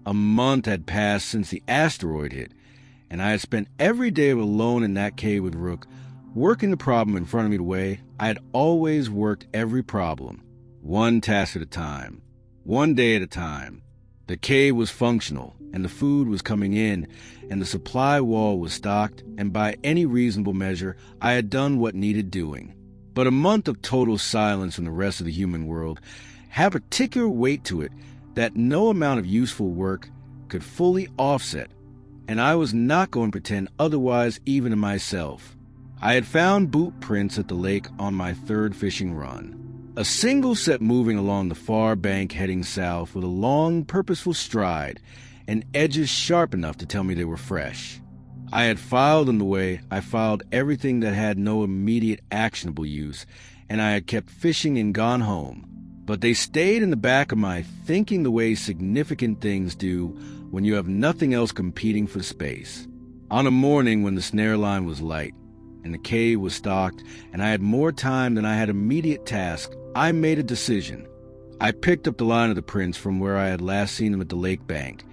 A month had passed since the asteroid hit, and I had spent every day alone in that cave with Rook, working the problem in front of me the way I had always worked every problem, one task at a time, one day at a time. The cave was functional, and the food was coming in, and the supply wall was stocked, and by any reasonable measure, I had done what needed doing. But a month of total silence from the rest of the human world had a particular weight to it that no amount of useful work could fully offset, and I was not going to pretend otherwise even to myself. I had found boot prints at the lake on my third fishing run. A single set moving along the far bank heading south with a long, purposeful stride and edges sharp enough to tell me they were fresh. I had filed them the way I filed everything that had no immediate actionable use, and I had kept fishing and gone home. But they stayed in the back of my thinking the way significant things do when you have nothing else competing for space. On a morning when the snare line was light, and the cave was stocked, and I had more time than I had immediate task, I made a decision. I picked up the line of the prints from where I had last seen them at the lake bank,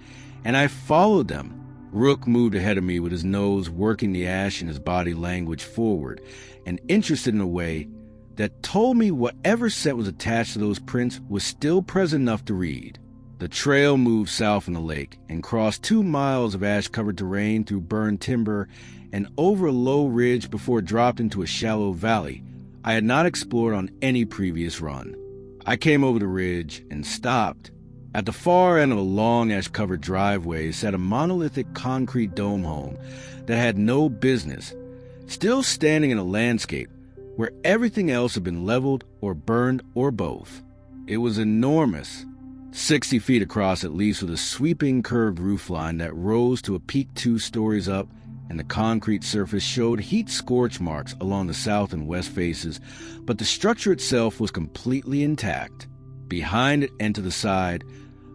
and I followed them. Rook moved ahead of me with his nose working the ash in his body language forward, and interested in a way that told me whatever set was attached to those prints was still present enough to read. The trail moved south in the lake and crossed 2 miles of ash-covered terrain through burned timber and over a low ridge before it dropped into a shallow valley I had not explored on any previous run. I came over the ridge and stopped. At the far end of a long ash-covered driveway sat a monolithic concrete dome home that had no business, still standing in a landscape where everything else had been leveled or burned or both. It was enormous, 60 feet across at least, with a sweeping curved roofline that rose to a peak 2 stories up, and the concrete surface showed heat scorch marks along the south and west faces, but the structure itself was completely intact. Behind it and to the side,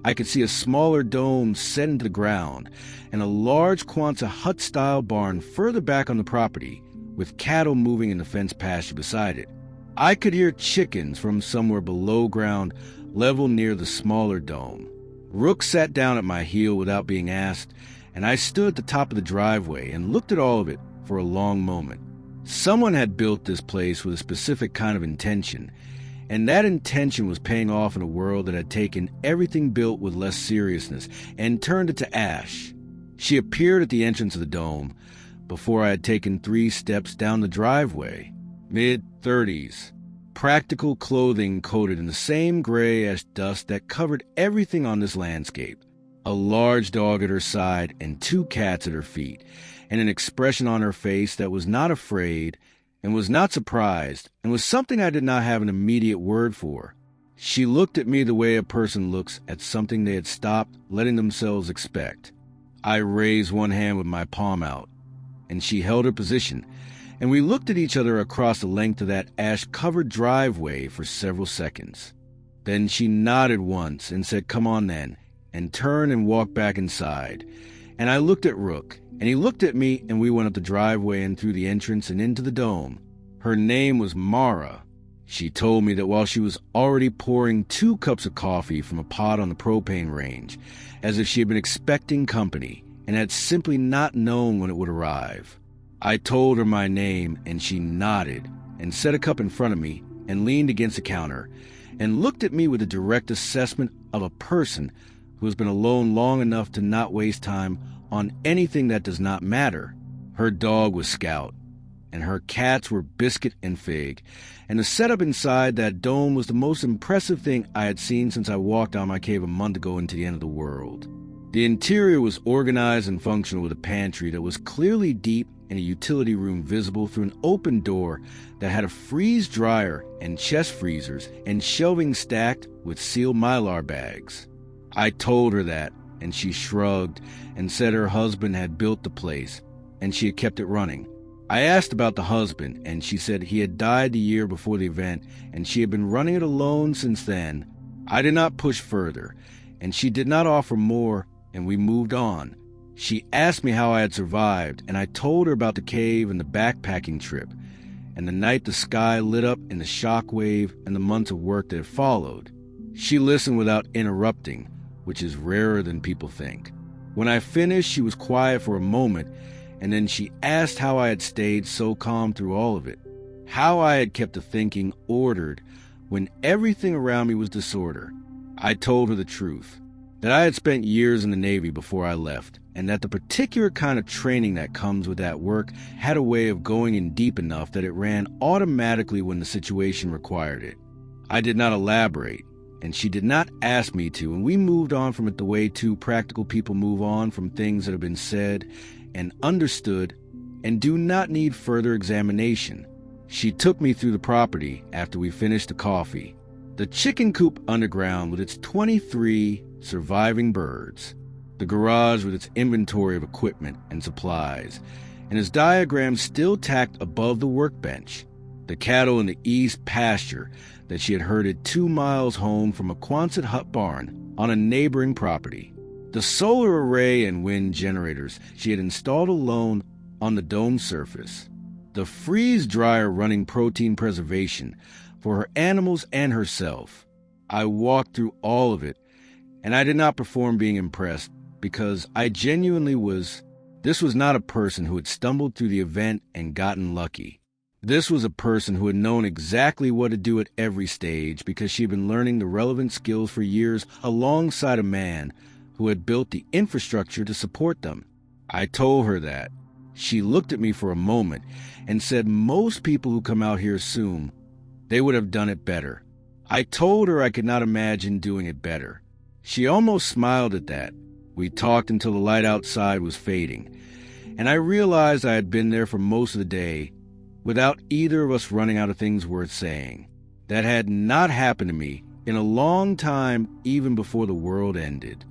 I could see a smaller dome set into the ground, and a large Quonset hut-style barn further back on the property, with cattle moving in the fenced pasture beside it. I could hear chickens from somewhere below ground, level near the smaller dome. Rook sat down at my heel without being asked, and I stood at the top of the driveway and looked at all of it for a long moment. Someone had built this place with a specific kind of intention, and that intention was paying off in a world that had taken everything built with less seriousness and turned it to ash. She appeared at the entrance of the dome before I had taken 3 steps down the driveway. Mid-30s. Practical clothing coated in the same gray ash dust that covered everything on this landscape. A large dog at her side and 2 cats at her feet, and an expression on her face that was not afraid and was not surprised, and was something I did not have an immediate word for. She looked at me the way a person looks at something they had stopped letting themselves expect. I raised one hand with my palm out, and she held her position, and we looked at each other across the length of that ash-covered driveway for several seconds. Then she nodded once and said, "Come on then," and turned and walked back inside. And I looked at Rook, and he looked at me, and we went up the driveway and through the entrance and into the dome. Her name was Mara. She told me that while she was already pouring 2 cups of coffee from a pot on the propane range, as if she had been expecting company, and had simply not known when it would arrive. I told her my name, and she nodded, and set a cup in front of me, and leaned against the counter, and looked at me with a direct assessment of a person who has been alone long enough to not waste time on anything that does not matter. Her dog was Scout, and her cats were Biscuit and Fig, and the setup inside that dome was the most impressive thing I had seen since I walked out my cave a month ago into the end of the world. The interior was organized and functional, with a pantry that was clearly deep and a utility room visible through an open door that had a freeze dryer and chest freezers and shelving stacked with sealed Mylar bags. I told her that, and she shrugged and said her husband had built the place, and she had kept it running. I asked about the husband, and she said he had died the year before the event, and she had been running it alone since then. I did not push further, and she did not offer more, and we moved on. She asked me how I had survived, and I told her about the cave and the backpacking trip, and the night the sky lit up in the shock wave and the months of work that had followed. She listened without interrupting, which is rarer than people think. When I finished, she was quiet for a moment, and then she asked how I had stayed so calm through all of it, how I had kept the thinking ordered when everything around me was disorder. I told her the truth, that I had spent years in the Navy before I left, and that the particular kind of training that comes with that work had a way of going in deep enough that it ran automatically when the situation required it. I did not elaborate, and she did not ask me to, and we moved on from it the way two practical people move on from things that have been said and understood and do not need further examination. She took me through the property after we finished the coffee. The chicken coop underground with its 23 surviving birds, the garage with its inventory of equipment and supplies, and its diagram still tacked above the workbench, the cattle in the east pasture that she had herded 2 miles home from a Quonset hut barn on a neighboring property, the solar array and wind generators she had installed alone on the dome surface, the freeze dryer running protein preservation for her animals and herself. I walked through all of it, and I did not perform being impressed because I genuinely was. This was not a person who had stumbled through the event and gotten lucky. This was a person who had known exactly what to do at every stage because she had been learning the relevant skills for years alongside a man who had built the infrastructure to support them. I told her that. She looked at me for a moment and said most people who come out here assume they would have done it better. I told her I could not imagine doing it better. She almost smiled at that. We talked until the light outside was fading, and I realized I had been there for most of the day without either of us running out of things worth saying. That had not happened to me in a long time, even before the world ended.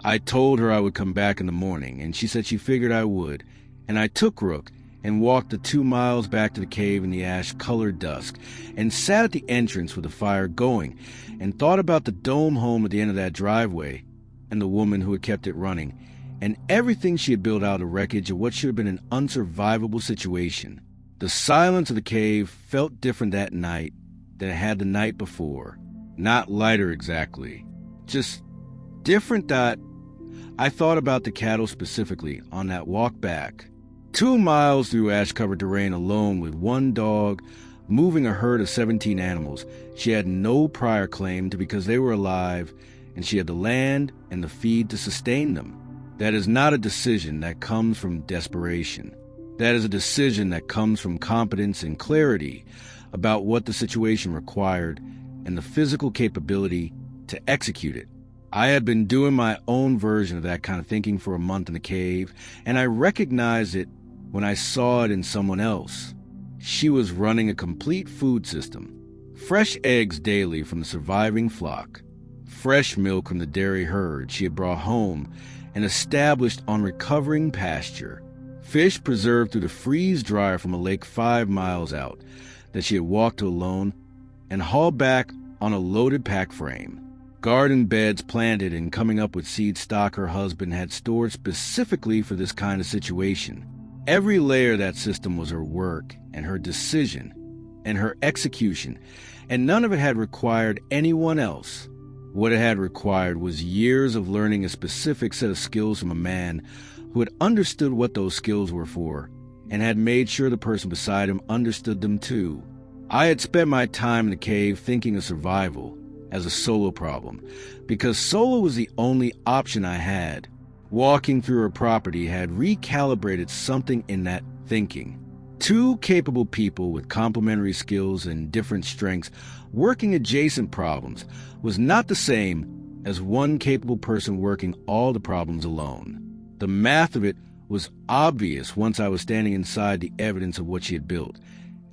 I told her I would come back in the morning, and she said she figured I would, and I took Rook and walked the 2 miles back to the cave in the ash-colored dusk and sat at the entrance with the fire going and thought about the dome home at the end of that driveway and the woman who had kept it running and everything she had built out of the wreckage of what should have been an unsurvivable situation. The silence of the cave felt different that night than it had the night before. Not lighter exactly, just different. I thought about the cattle specifically on that walk back. 2 miles through ash-covered terrain alone with one dog, moving a herd of 17 animals. She had no prior claim to because they were alive, and she had the land and the feed to sustain them. That is not a decision that comes from desperation. That is a decision that comes from competence and clarity about what the situation required and the physical capability to execute it. I had been doing my own version of that kind of thinking for a month in the cave, and I recognized it when I saw it in someone else. She was running a complete food system. Fresh eggs daily from the surviving flock. Fresh milk from the dairy herd she had brought home and established on recovering pasture. Fish preserved through the freeze dryer from a lake 5 miles out that she had walked to alone and hauled back on a loaded pack frame. Garden beds planted and coming up with seed stock her husband had stored specifically for this kind of situation. Every layer of that system was her work and her decision and her execution, and none of it had required anyone else. What it had required was years of learning a specific set of skills from a man who had understood what those skills were for and had made sure the person beside him understood them too. I had spent my time in the cave thinking of survival as a solo problem because solo was the only option I had. Walking through her property had recalibrated something in that thinking. Two capable people with complementary skills and different strengths working adjacent problems was not the same as one capable person working all the problems alone. The math of it was obvious once I was standing inside the evidence of what she had built,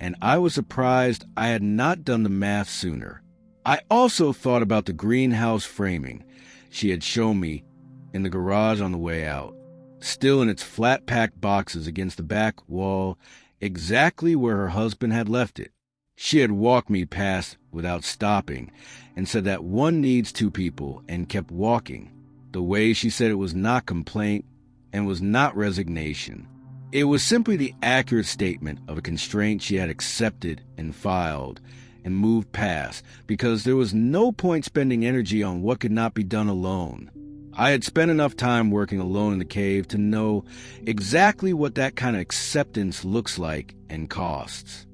and I was surprised I had not done the math sooner. I also thought about the greenhouse framing she had shown me in the garage on the way out, still in its flat-packed boxes against the back wall, exactly where her husband had left it. She had walked me past without stopping and said that one needs two people and kept walking. The way she said it was not complaint and was not resignation. It was simply the accurate statement of a constraint she had accepted and filed and moved past because there was no point spending energy on what could not be done alone. I had spent enough time working alone in the cave to know exactly what that kind of acceptance looks like and costs.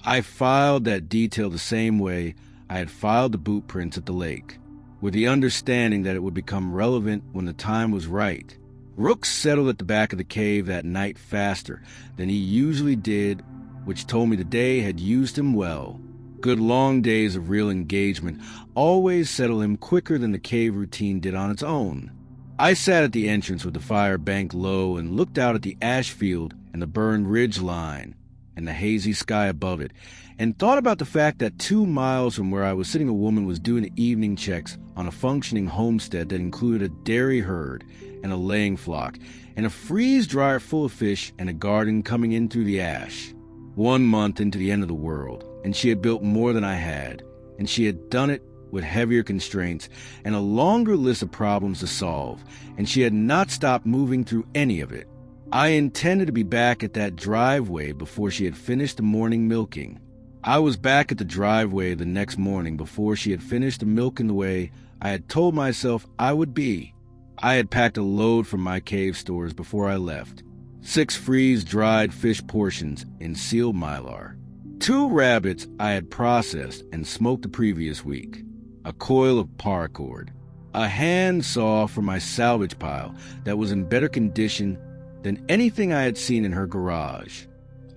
I filed that detail the same way I had filed the boot prints at the lake, with the understanding that it would become relevant when the time was right. Rook settled at the back of the cave that night faster than he usually did, which told me the day had used him well. Good long days of real engagement always settle him quicker than the cave routine did on its own. I sat at the entrance with the fire banked low and looked out at the ash field and the burned ridge line and the hazy sky above it, and thought about the fact that 2 miles from where I was sitting a woman was doing the evening checks on a functioning homestead that included a dairy herd and a laying flock, and a freeze dryer full of fish and a garden coming in through the ash. 1 month into the end of the world, and she had built more than I had, and she had done it with heavier constraints and a longer list of problems to solve, and she had not stopped moving through any of it. I intended to be back at that driveway before she had finished the morning milking. I was back at the driveway the next morning before she had finished the milking the way I had told myself I would be. I had packed a load from my cave stores before I left. 6 freeze-dried fish portions in sealed mylar. 2 rabbits I had processed and smoked the previous week. A coil of paracord. A hand saw for my salvage pile that was in better condition than anything I had seen in her garage.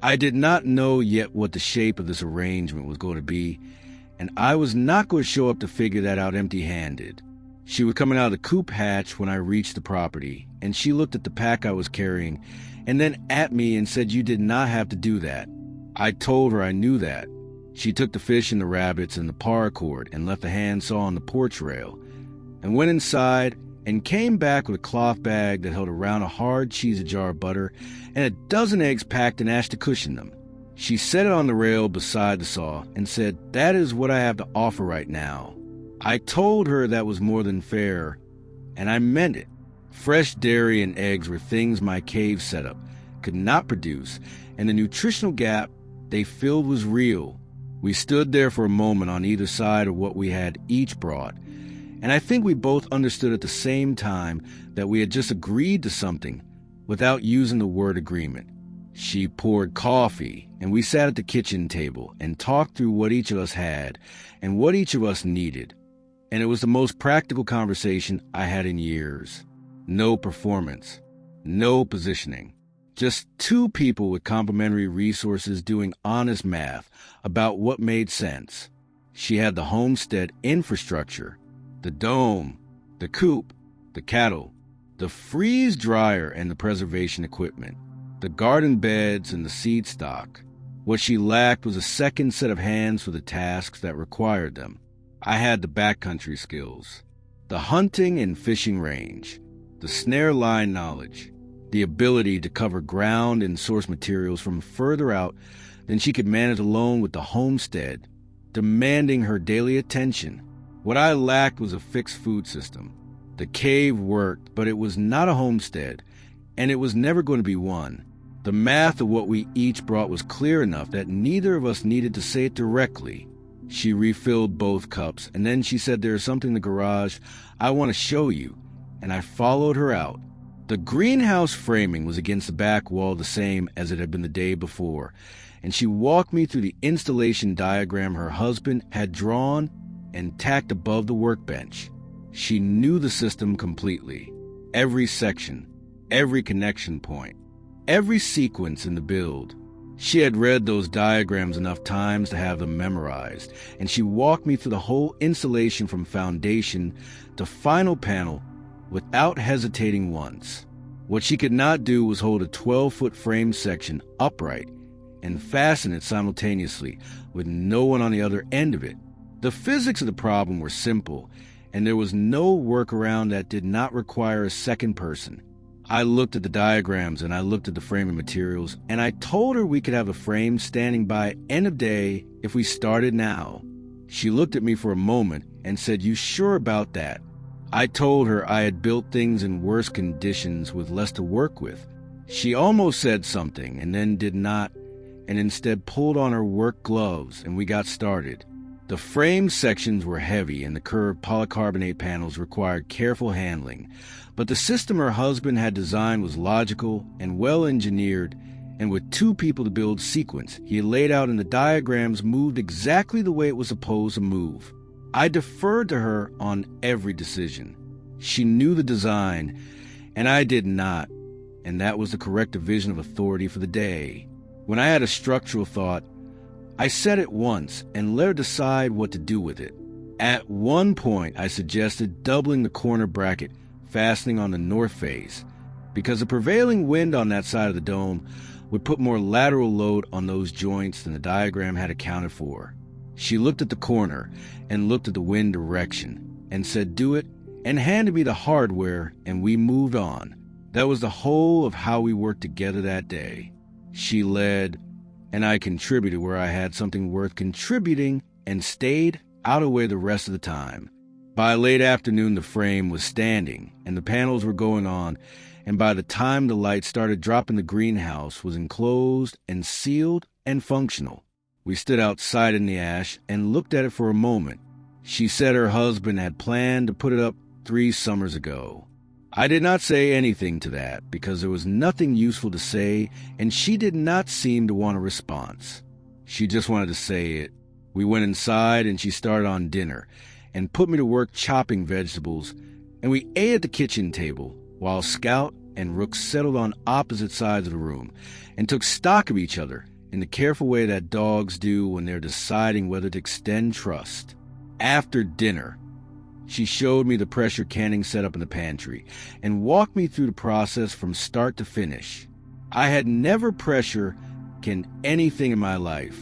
I did not know yet what the shape of this arrangement was going to be, and I was not going to show up to figure that out empty-handed. She was coming out of the coop hatch when I reached the property, and she looked at the pack I was carrying and then at me and said, "You did not have to do that." I told her I knew that. She took the fish and the rabbits and the paracord and left the handsaw on the porch rail, and went inside and came back with a cloth bag that held around a hard cheese, a jar of butter, and a dozen eggs packed in ash to cushion them. She set it on the rail beside the saw and said, "That is what I have to offer right now." I told her that was more than fair, and I meant it. Fresh dairy and eggs were things my cave setup could not produce, and the nutritional gap they filled was real. We stood there for a moment on either side of what we had each brought, and I think we both understood at the same time that we had just agreed to something without using the word agreement. She poured coffee, and we sat at the kitchen table and talked through what each of us had and what each of us needed. And it was the most practical conversation I had in years. No performance, no positioning. Just 2 people with complementary resources doing honest math about what made sense. She had the homestead infrastructure, the dome, the coop, the cattle, the freeze dryer and the preservation equipment, the garden beds and the seed stock. What she lacked was a second set of hands for the tasks that required them. I had the backcountry skills, the hunting and fishing range, the snare line knowledge, the ability to cover ground and source materials from further out than she could manage alone with the homestead, demanding her daily attention. What I lacked was a fixed food system. The cave worked, but it was not a homestead, and it was never going to be one. The math of what we each brought was clear enough that neither of us needed to say it directly. She refilled both cups, and then she said, "There is something in the garage I want to show you," and I followed her out. The greenhouse framing was against the back wall the same as it had been the day before, and she walked me through the installation diagram her husband had drawn and tacked above the workbench. She knew the system completely. Every section, every connection point, every sequence in the build. She had read those diagrams enough times to have them memorized, and she walked me through the whole installation from foundation to final panel without hesitating once. What she could not do was hold a 12-foot frame section upright and fasten it simultaneously with no one on the other end of it. The physics of the problem were simple, and there was no workaround that did not require a second person. I looked at the diagrams and I looked at the framing materials, and I told her we could have a frame standing by end of day if we started now. She looked at me for a moment and said, "You sure about that?" I told her I had built things in worse conditions with less to work with. She almost said something and then did not, and instead pulled on her work gloves, and we got started. The frame sections were heavy and the curved polycarbonate panels required careful handling, but the system her husband had designed was logical and well-engineered, and with 2 people to build sequence he had laid out in the diagrams moved exactly the way it was supposed to move. I deferred to her on every decision. She knew the design, and I did not, and that was the correct division of authority for the day. When I had a structural thought, I said it once and let her decide what to do with it. At one point, I suggested doubling the corner bracket, fastening on the north face, because the prevailing wind on that side of the dome would put more lateral load on those joints than the diagram had accounted for. She looked at the corner and looked at the wind direction and said, "Do it," and handed me the hardware, and we moved on. That was the whole of how we worked together that day. She led, and I contributed where I had something worth contributing and stayed out of the way the rest of the time. By late afternoon, the frame was standing and the panels were going on, and by the time the light started dropping, the greenhouse was enclosed and sealed and functional. We stood outside in the ash and looked at it for a moment. She said her husband had planned to put it up 3 summers ago. I did not say anything to that because there was nothing useful to say, and she did not seem to want a response. She just wanted to say it. We went inside and she started on dinner and put me to work chopping vegetables, and we ate at the kitchen table while Scout and Rook settled on opposite sides of the room and took stock of each other in the careful way that dogs do when they're deciding whether to extend trust. After dinner, she showed me the pressure canning setup in the pantry and walked me through the process from start to finish. I had never pressure canned anything in my life.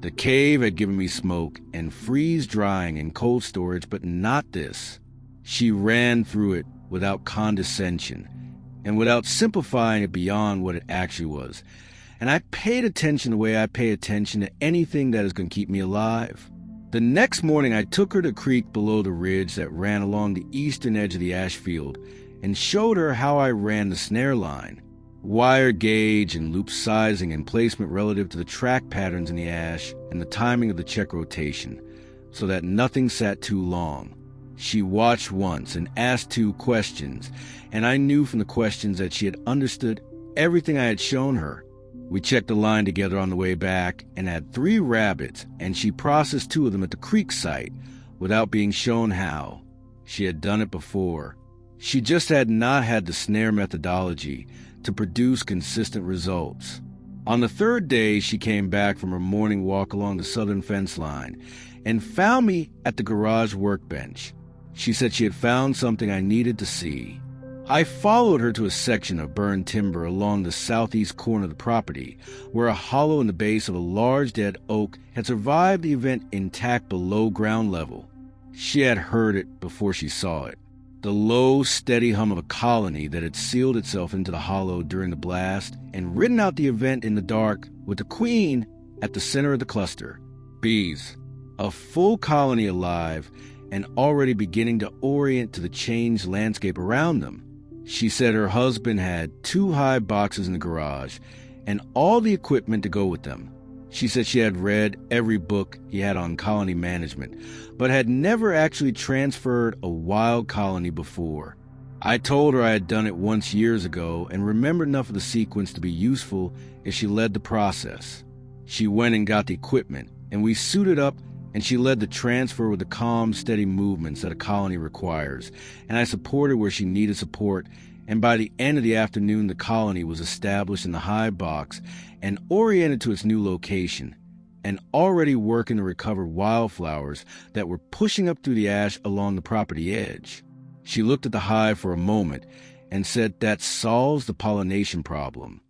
The cave had given me smoke and freeze drying and cold storage, but not this. She ran through it without condescension and without simplifying it beyond what it actually was. And I paid attention the way I pay attention to anything that is going to keep me alive. The next morning, I took her to the creek below the ridge that ran along the eastern edge of the ash field and showed her how I ran the snare line, wire gauge and loop sizing and placement relative to the track patterns in the ash and the timing of the check rotation, so that nothing sat too long. She watched once and asked 2 questions, and I knew from the questions that she had understood everything I had shown her. We checked the line together on the way back and had 3 rabbits, and she processed 2 of them at the creek site without being shown how. She had done it before. She just had not had the snare methodology to produce consistent results. On the 3rd day, she came back from her morning walk along the southern fence line and found me at the garage workbench. She said she had found something I needed to see. I followed her to a section of burned timber along the southeast corner of the property, where a hollow in the base of a large dead oak had survived the event intact below ground level. She had heard it before she saw it. The low, steady hum of a colony that had sealed itself into the hollow during the blast and ridden out the event in the dark with the queen at the center of the cluster. Bees. A full colony alive and already beginning to orient to the changed landscape around them. She said her husband had 2 hive boxes in the garage and all the equipment to go with them. She said she had read every book he had on colony management, but had never actually transferred a wild colony before. I told her I had done it once years ago and remembered enough of the sequence to be useful if she led the process. She went and got the equipment, and we suited up, and she led the transfer with the calm, steady movements that a colony requires, and I supported where she needed support, and by the end of the afternoon the colony was established in the hive box and oriented to its new location, and already working to recover wildflowers that were pushing up through the ash along the property edge. She looked at the hive for a moment and said that solves the pollination problem.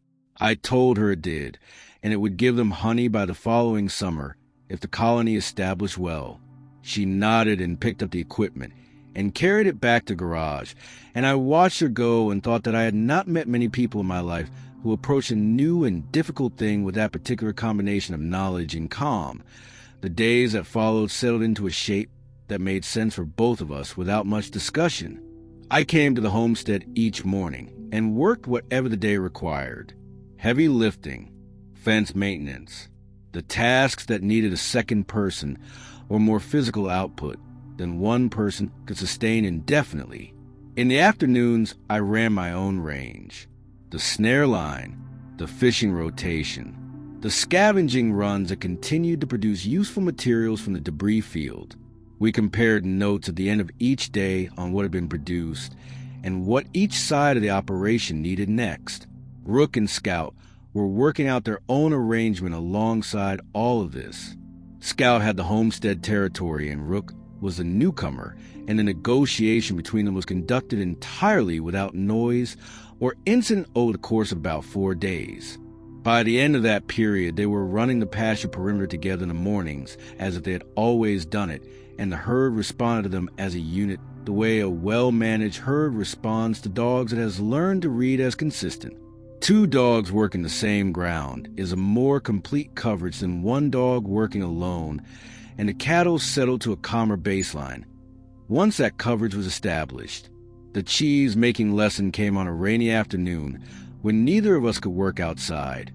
I told her it did, and it would give them honey by the following summer if the colony established well. She nodded and picked up the equipment and carried it back to the garage, and I watched her go and thought that I had not met many people in my life who approached a new and difficult thing with that particular combination of knowledge and calm. The days that followed settled into a shape that made sense for both of us without much discussion. I came to the homestead each morning and worked whatever the day required. Heavy lifting, fence maintenance, the tasks that needed a second person, or more physical output than one person could sustain indefinitely. In the afternoons, I ran my own range. The snare line, the fishing rotation, the scavenging runs that continued to produce useful materials from the debris field. We compared notes at the end of each day on what had been produced and what each side of the operation needed next. Rook and Scout were working out their own arrangement alongside all of this. Scout had the homestead territory and Rook was a newcomer, and the negotiation between them was conducted entirely without noise or incident over the course of about 4 days. By the end of that period, they were running the pasture perimeter together in the mornings as if they had always done it, and the herd responded to them as a unit the way a well-managed herd responds to dogs it has learned to read as consistent. 2 dogs working the same ground is a more complete coverage than 1 dog working alone, and the cattle settled to a calmer baseline. Once that coverage was established, the cheese-making lesson came on a rainy afternoon when neither of us could work outside,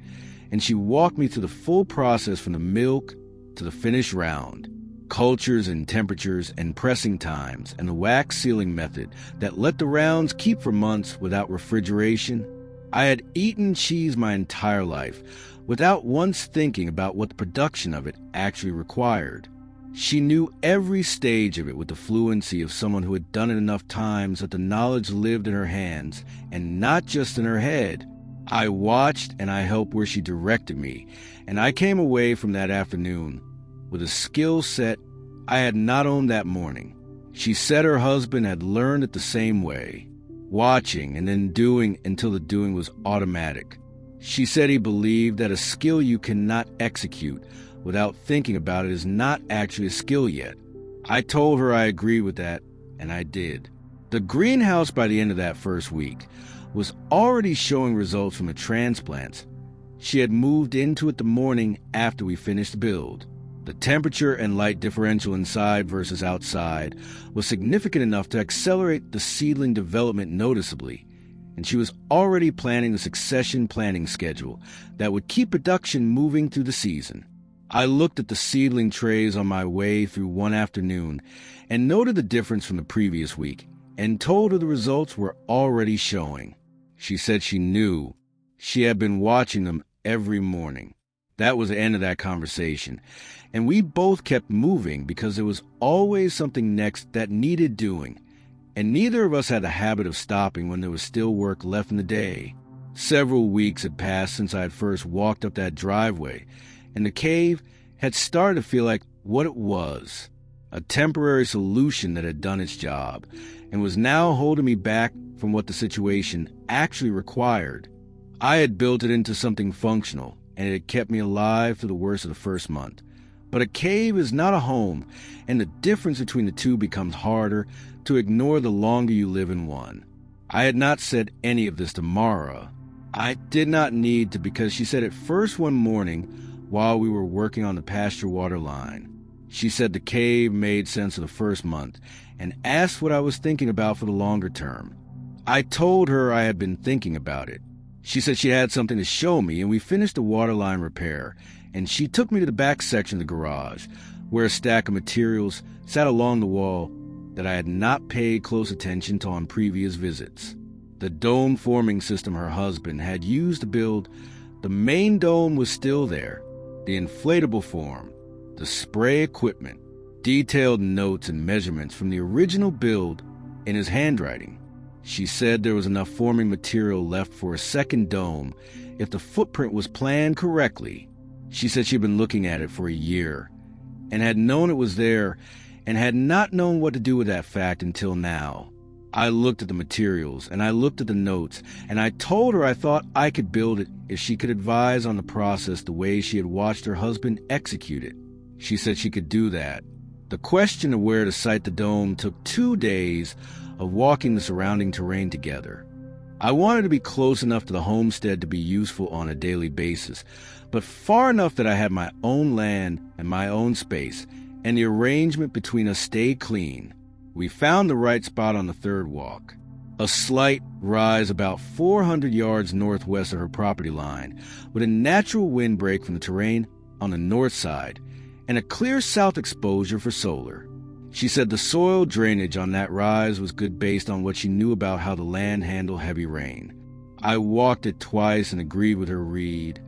and she walked me through the full process from the milk to the finished round, cultures and temperatures and pressing times, and the wax sealing method that let the rounds keep for months without refrigeration. I had eaten cheese my entire life, without once thinking about what the production of it actually required. She knew every stage of it with the fluency of someone who had done it enough times that the knowledge lived in her hands, and not just in her head. I watched and I helped where she directed me, and I came away from that afternoon with a skill set I had not owned that morning. She said her husband had learned it the same way, watching and then doing until the doing was automatic. She said he believed that a skill you cannot execute without thinking about it is not actually a skill yet. I told her I agreed with that, and I did. The greenhouse by the end of that first week was already showing results from the transplants. She had moved into it the morning after we finished the build. The temperature and light differential inside versus outside was significant enough to accelerate the seedling development noticeably, and she was already planning the succession planting schedule that would keep production moving through the season. I looked at the seedling trays on my way through one afternoon and noted the difference from the previous week and told her the results were already showing. She said she knew. She had been watching them every morning. That was the end of that conversation, and we both kept moving because there was always something next that needed doing, and neither of us had the habit of stopping when there was still work left in the day. Several weeks had passed since I had first walked up that driveway, and the cave had started to feel like what it was, a temporary solution that had done its job, and was now holding me back from what the situation actually required. I had built it into something functional, and it had kept me alive through the worst of the first month. But a cave is not a home, and the difference between the two becomes harder to ignore the longer you live in one. I had not said any of this to Mara. I did not need to, because she said it first one morning while we were working on the pasture water line. She said the cave made sense of the first month and asked what I was thinking about for the longer term. I told her I had been thinking about it. She said she had something to show me, and we finished the water line repair, and she took me to the back section of the garage, where a stack of materials sat along the wall that I had not paid close attention to on previous visits. The dome forming system her husband had used to build the main dome was still there, the inflatable form, the spray equipment, detailed notes and measurements from the original build in his handwriting. She said there was enough forming material left for a second dome if the footprint was planned correctly. She said she'd been looking at it for a year and had known it was there and had not known what to do with that fact until now. I looked at the materials and I looked at the notes, and I told her I thought I could build it if she could advise on the process the way she had watched her husband execute it. She said she could do that. The question of where to site the dome took 2 days of walking the surrounding terrain together. I wanted to be close enough to the homestead to be useful on a daily basis, but far enough that I had my own land and my own space, and the arrangement between us stayed clean. We found the right spot on the third walk, a slight rise about 400 yards northwest of her property line, with a natural windbreak from the terrain on the north side, and a clear south exposure for solar. She said the soil drainage on that rise was good based on what she knew about how the land handled heavy rain. I walked it twice and agreed with her read,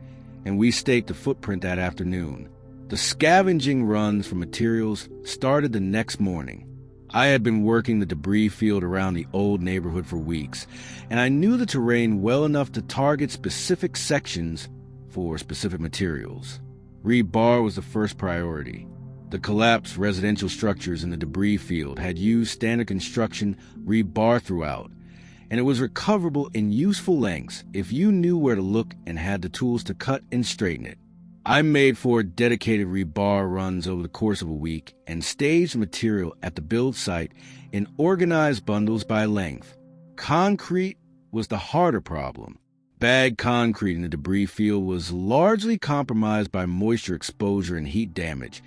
and we staked the footprint that afternoon. The scavenging runs for materials started the next morning. I had been working the debris field around the old neighborhood for weeks, and I knew the terrain well enough to target specific sections for specific materials. Rebar was the first priority. The collapsed residential structures in the debris field had used standard construction rebar throughout, and it was recoverable in useful lengths if you knew where to look and had the tools to cut and straighten it. I made 4 dedicated rebar runs over the course of a week and staged material at the build site in organized bundles by length. Concrete was the harder problem. Bagged concrete in the debris field was largely compromised by moisture exposure and heat damage,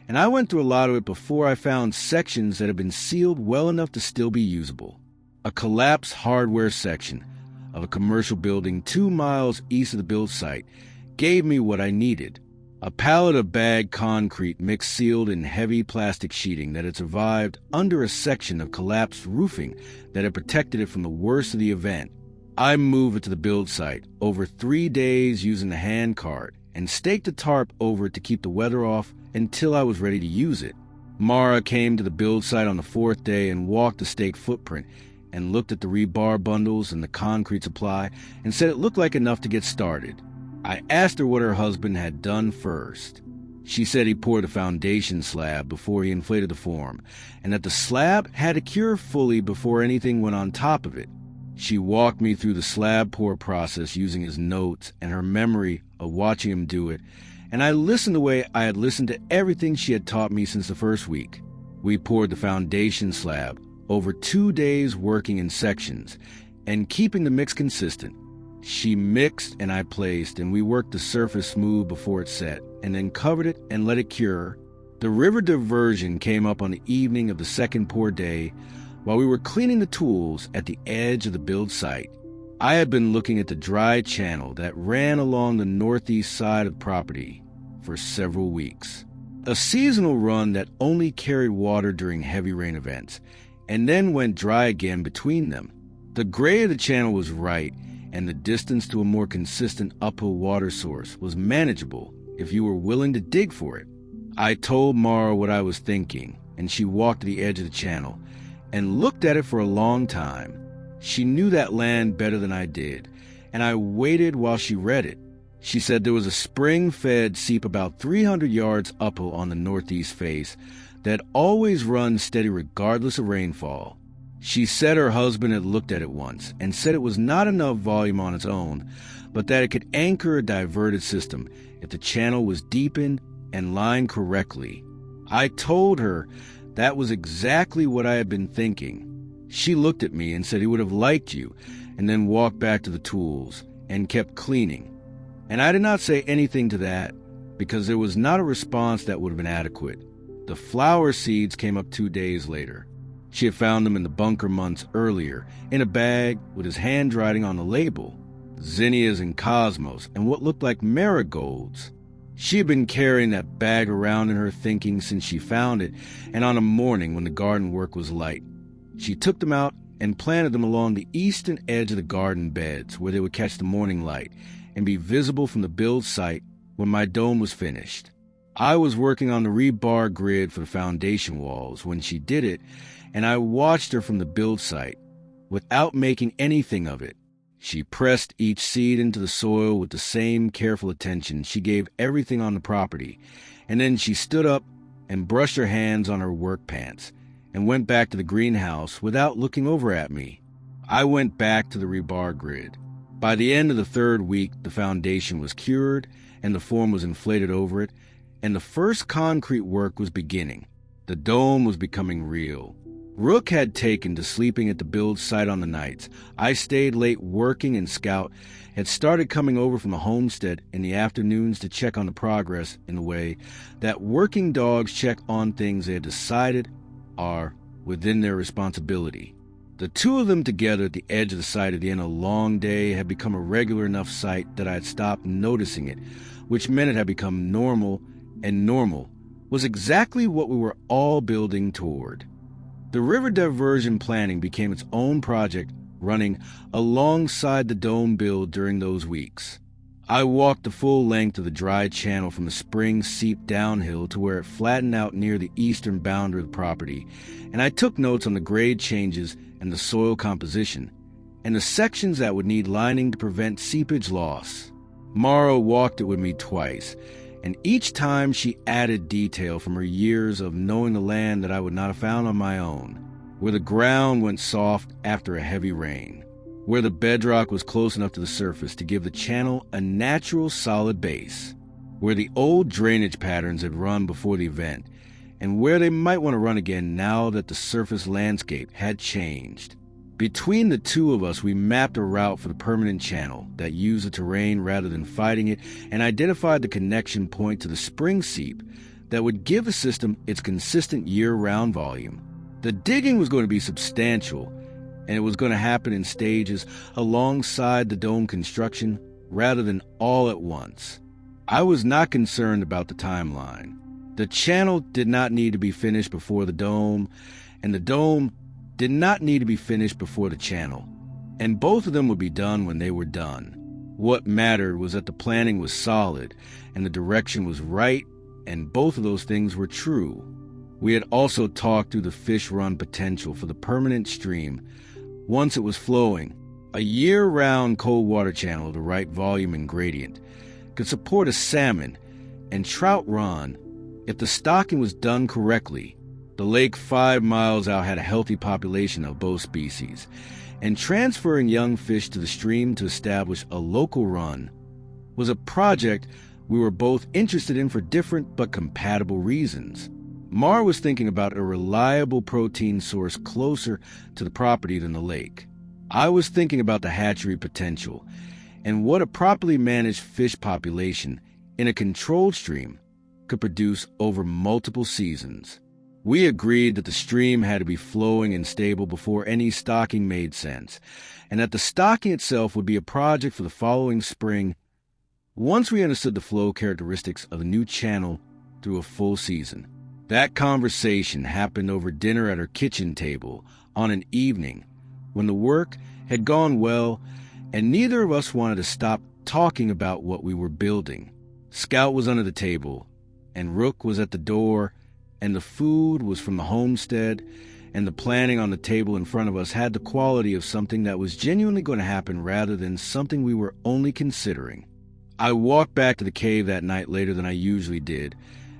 and I went through a lot of it before I found sections that had been sealed well enough to still be usable. A collapsed hardware section of a commercial building 2 miles east of the build site gave me what I needed. A pallet of bagged concrete mixed sealed in heavy plastic sheeting that had survived under a section of collapsed roofing that had protected it from the worst of the event. I moved it to the build site over 3 days using the hand cart and staked a tarp over it to keep the weather off until I was ready to use it. Mara came to the build site on the 4th day and walked the stake footprint and looked at the rebar bundles and the concrete supply and said it looked like enough to get started. I asked her what her husband had done first. She said he poured a foundation slab before he inflated the form, and that the slab had to cure fully before anything went on top of it. She walked me through the slab pour process using his notes and her memory of watching him do it, and I listened the way I had listened to everything she had taught me since the first week. We poured the foundation slab over 2 days working in sections and keeping the mix consistent. She mixed and I placed, and we worked the surface smooth before it set, and then covered it and let it cure. The river diversion came up on the evening of the 2nd pour day while we were cleaning the tools at the edge of the build site. I had been looking at the dry channel that ran along the northeast side of the property for several weeks. A seasonal run that only carried water during heavy rain events, and then went dry again between them. The grade of the channel was right, and the distance to a more consistent uphill water source was manageable if you were willing to dig for it. I told Mara what I was thinking, and she walked to the edge of the channel and looked at it for a long time. She knew that land better than I did, and I waited while she read it. She said there was a spring-fed seep about 300 yards uphill on the northeast face that always runs steady regardless of rainfall. She said her husband had looked at it once and said it was not enough volume on its own, but that it could anchor a diverted system if the channel was deepened and lined correctly. I told her that was exactly what I had been thinking. She looked at me and said he would have liked you, and then walked back to the tools and kept cleaning. And I did not say anything to that because there was not a response that would have been adequate. The flower seeds came up 2 days later. She had found them in the bunker months earlier, in a bag with his handwriting on the label. Zinnias and cosmos, and what looked like marigolds. She had been carrying that bag around in her thinking since she found it, and on a morning when the garden work was light, she took them out and planted them along the eastern edge of the garden beds where they would catch the morning light and be visible from the build site when my dome was finished. I was working on the rebar grid for the foundation walls when she did it, and I watched her from the build site without making anything of it. She pressed each seed into the soil with the same careful attention she gave everything on the property, and then she stood up and brushed her hands on her work pants and went back to the greenhouse without looking over at me. I went back to the rebar grid. By the end of the 3rd week, the foundation was cured and the form was inflated over it, and the first concrete work was beginning. The dome was becoming real. Rook had taken to sleeping at the build site on the nights. I stayed late working, and Scout had started coming over from the homestead in the afternoons to check on the progress in the way that working dogs check on things they had decided are within their responsibility. The 2 of them together at the edge of the site at the end of a long day had become a regular enough sight that I had stopped noticing it, which meant it had become normal, and normal was exactly what we were all building toward. The river diversion planning became its own project, running alongside the dome build during those weeks. I walked the full length of the dry channel from the spring seep downhill to where it flattened out near the eastern boundary of the property, and I took notes on the grade changes and the soil composition, and the sections that would need lining to prevent seepage loss. Mara walked it with me twice, and each time she added detail from her years of knowing the land that I would not have found on my own, where the ground went soft after a heavy rain, where the bedrock was close enough to the surface to give the channel a natural solid base, where the old drainage patterns had run before the event, and where they might want to run again now that the surface landscape had changed. Between the two of us, we mapped a route for the permanent channel that used the terrain rather than fighting it, and identified the connection point to the spring seep that would give the system its consistent year-round volume. The digging was going to be substantial, and it was going to happen in stages alongside the dome construction rather than all at once. I was not concerned about the timeline. The channel did not need to be finished before the dome, and the dome did not need to be finished before the channel, and both of them would be done when they were done. What mattered was that the planning was solid, and the direction was right, and both of those things were true. We had also talked through the fish run potential for the permanent stream. Once it was flowing, a year-round cold water channel of the right volume and gradient could support a salmon and trout run if the stocking was done correctly. The lake 5 miles out had a healthy population of both species, and transferring young fish to the stream to establish a local run was a project we were both interested in for different but compatible reasons. Mar was thinking about a reliable protein source closer to the property than the lake. I was thinking about the hatchery potential and what a properly managed fish population in a controlled stream could produce over multiple seasons. We agreed that the stream had to be flowing and stable before any stocking made sense, and that the stocking itself would be a project for the following spring once we understood the flow characteristics of the new channel through a full season. That conversation happened over dinner at her kitchen table on an evening when the work had gone well and neither of us wanted to stop talking about what we were building. Scout was under the table, and Rook was at the door, and the food was from the homestead, and the planning on the table in front of us had the quality of something that was genuinely going to happen rather than something we were only considering. I walked back to the cave that night later than I usually did,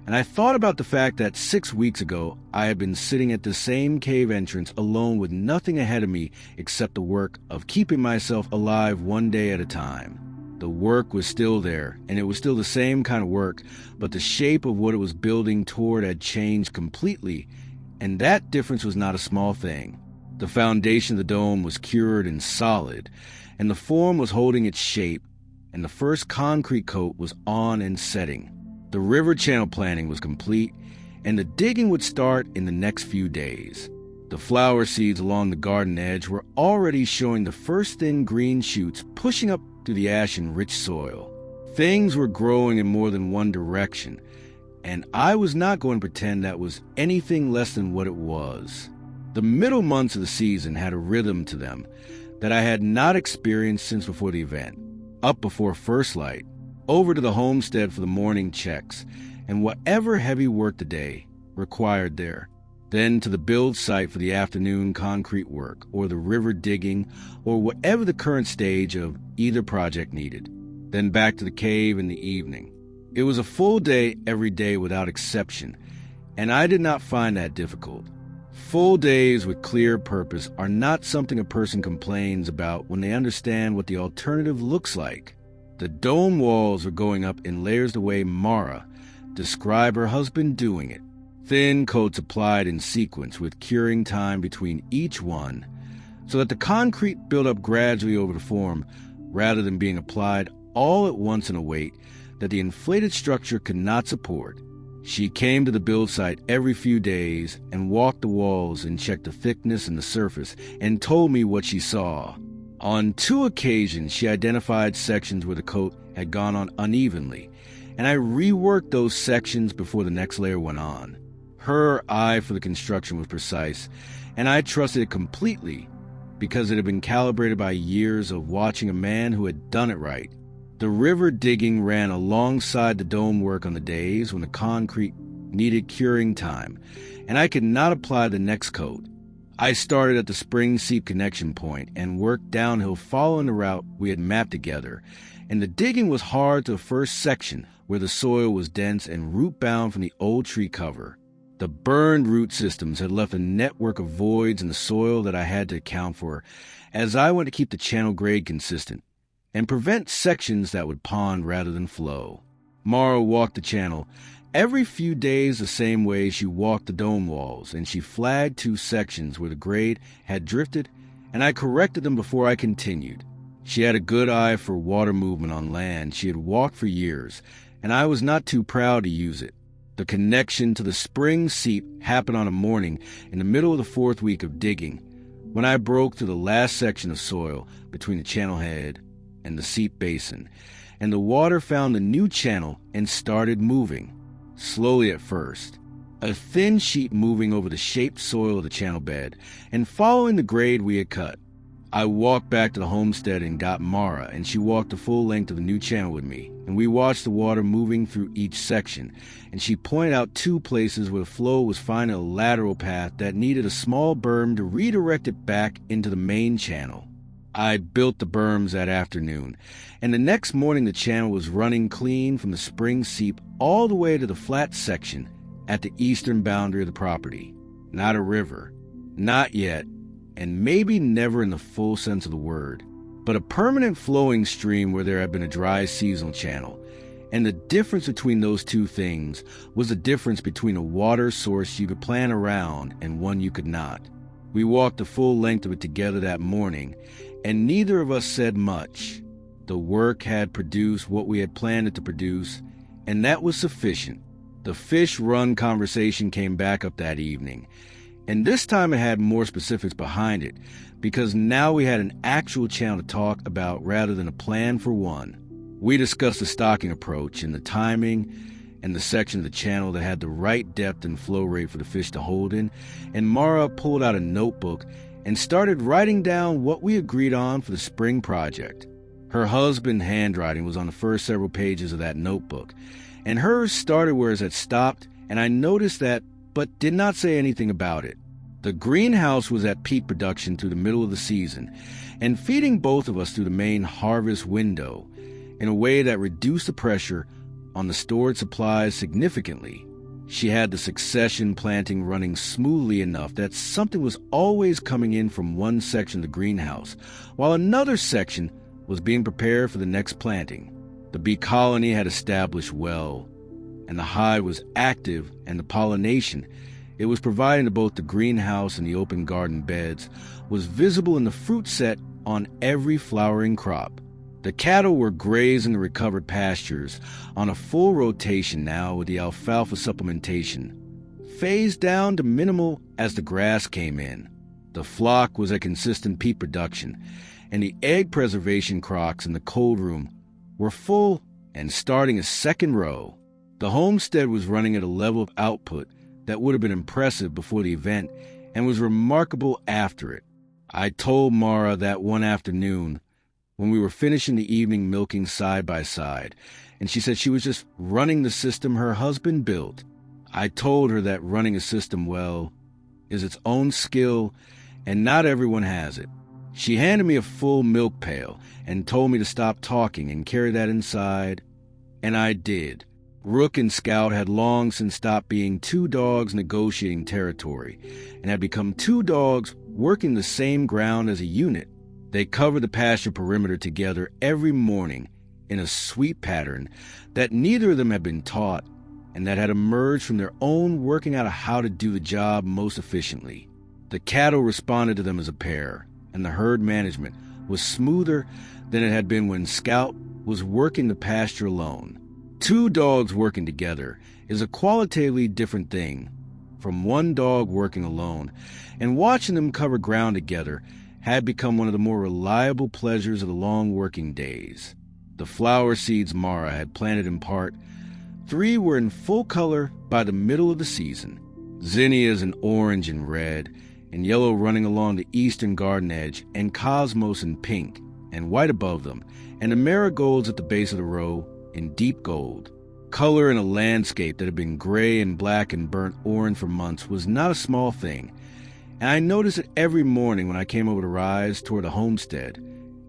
and I thought about the fact that 6 weeks ago I had been sitting at the same cave entrance alone with nothing ahead of me except the work of keeping myself alive one day at a time. The work was still there, and it was still the same kind of work, but the shape of what it was building toward had changed completely, and that difference was not a small thing. The foundation of the dome was cured and solid, and the form was holding its shape, and the first concrete coat was on and setting. The river channel planning was complete, and the digging would start in the next few days. The flower seeds along the garden edge were already showing the first thin green shoots pushing up through the ashen-rich soil. Things were growing in more than one direction, and I was not going to pretend that was anything less than what it was. The middle months of the season had a rhythm to them that I had not experienced since before the event. Up before first light, over to the homestead for the morning checks, and whatever heavy work the day required there. Then to the build site for the afternoon concrete work, or the river digging, or whatever the current stage of either project needed. Then back to the cave in the evening. It was a full day every day without exception, and I did not find that difficult. Full days with clear purpose are not something a person complains about when they understand what the alternative looks like. The dome walls were going up in layers the way Mara described her husband doing it. Thin coats applied in sequence with curing time between each one, so that the concrete built up gradually over the form rather than being applied all at once in a weight that the inflated structure could not support. She came to the build site every few days and walked the walls and checked the thickness and the surface and told me what she saw. On 2 occasions, she identified sections where the coat had gone on unevenly, and I reworked those sections before the next layer went on. Her eye for the construction was precise, and I trusted it completely because it had been calibrated by years of watching a man who had done it right. The river digging ran alongside the dome work on the days when the concrete needed curing time, and I could not apply the next coat. I started at the spring seep connection point and worked downhill following the route we had mapped together, and the digging was hard to the first section where the soil was dense and root-bound from the old tree cover. The burned root systems had left a network of voids in the soil that I had to account for, as I wanted to keep the channel grade consistent and prevent sections that would pond rather than flow. Mara walked the channel every few days the same way she walked the dome walls, and she flagged 2 sections where the grade had drifted, and I corrected them before I continued. She had a good eye for water movement on land she had walked for years, and I was not too proud to use it. The connection to the spring seep happened on a morning in the middle of the 4th week of digging, when I broke through the last section of soil between the channel head and the seep basin, and the water found a new channel and started moving, slowly at first, a thin sheet moving over the shaped soil of the channel bed and following the grade we had cut. I walked back to the homestead and got Mara, and she walked the full length of the new channel with me, and we watched the water moving through each section, and she pointed out 2 places where the flow was finding a lateral path that needed a small berm to redirect it back into the main channel. I built the berms that afternoon, and the next morning the channel was running clean from the spring seep all the way to the flat section at the eastern boundary of the property. Not a river. Not yet. And maybe never in the full sense of the word, but a permanent flowing stream where there had been a dry seasonal channel. And the difference between those 2 things was the difference between a water source you could plan around and one you could not. We walked the full length of it together that morning, and neither of us said much. The work had produced what we had planned it to produce, and that was sufficient. The fish run conversation came back up that evening, and this time it had more specifics behind it, because now we had an actual channel to talk about rather than a plan for one. We discussed the stocking approach and the timing and the section of the channel that had the right depth and flow rate for the fish to hold in, and Mara pulled out a notebook and started writing down what we agreed on for the spring project. Her husband's handwriting was on the first several pages of that notebook, and hers started where it had stopped, and I noticed that but did not say anything about it. The greenhouse was at peak production through the middle of the season, and feeding both of us through the main harvest window in a way that reduced the pressure on the stored supplies significantly. She had the succession planting running smoothly enough that something was always coming in from one section of the greenhouse, while another section was being prepared for the next planting. The bee colony had established well, and the hive was active, and the pollination it was providing to both the greenhouse and the open garden beds was visible in the fruit set on every flowering crop. The cattle were grazing the recovered pastures on a full rotation now, with the alfalfa supplementation phased down to minimal as the grass came in. The flock was at consistent peak production, and the egg preservation crocks in the cold room were full and starting a second row. The homestead was running at a level of output that would have been impressive before the event and was remarkable after it. I told Mara that one afternoon when we were finishing the evening milking side by side, and she said she was just running the system her husband built. I told her that running a system well is its own skill, and not everyone has it. She handed me a full milk pail and told me to stop talking and carry that inside, and I did. Rook and Scout had long since stopped being 2 dogs negotiating territory and had become 2 dogs working the same ground as a unit. They covered the pasture perimeter together every morning in a sweep pattern that neither of them had been taught and that had emerged from their own working out of how to do the job most efficiently. The cattle responded to them as a pair, and the herd management was smoother than it had been when Scout was working the pasture alone. 2 dogs working together is a qualitatively different thing from 1 dog working alone, and watching them cover ground together had become one of the more reliable pleasures of the long working days. The flower seeds Mara had planted in part 3 were in full color by the middle of the season. Zinnias in orange and red, and yellow running along the eastern garden edge, and cosmos in pink, and white above them, and the marigolds at the base of the row in deep gold. Color in a landscape that had been gray and black and burnt orange for months was not a small thing, and I noticed it every morning when I came over to rise toward the homestead,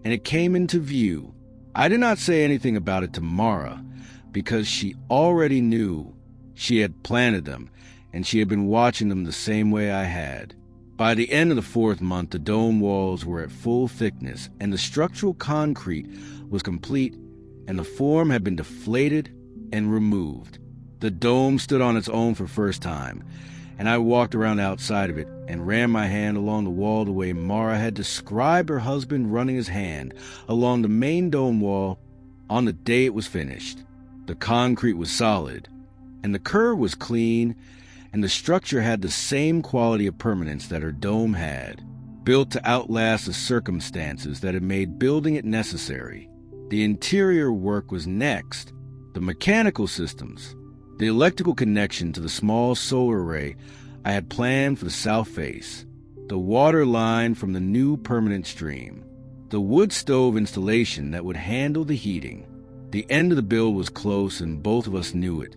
and it came into view. I did not say anything about it to Mara, because she already knew. She had planted them, and she had been watching them the same way I had. By the end of the 4th month, the dome walls were at full thickness, and the structural concrete was complete, and the form had been deflated and removed. The dome stood on its own for the first time, and I walked around outside of it and ran my hand along the wall the way Mara had described her husband running his hand along the main dome wall on the day it was finished. The concrete was solid, and the curve was clean, and the structure had the same quality of permanence that her dome had, built to outlast the circumstances that had made building it necessary. The interior work was next. The mechanical systems, the electrical connection to the small solar array I had planned for the south face, the water line from the new permanent stream, the wood stove installation that would handle the heating. The end of the build was close, and both of us knew it.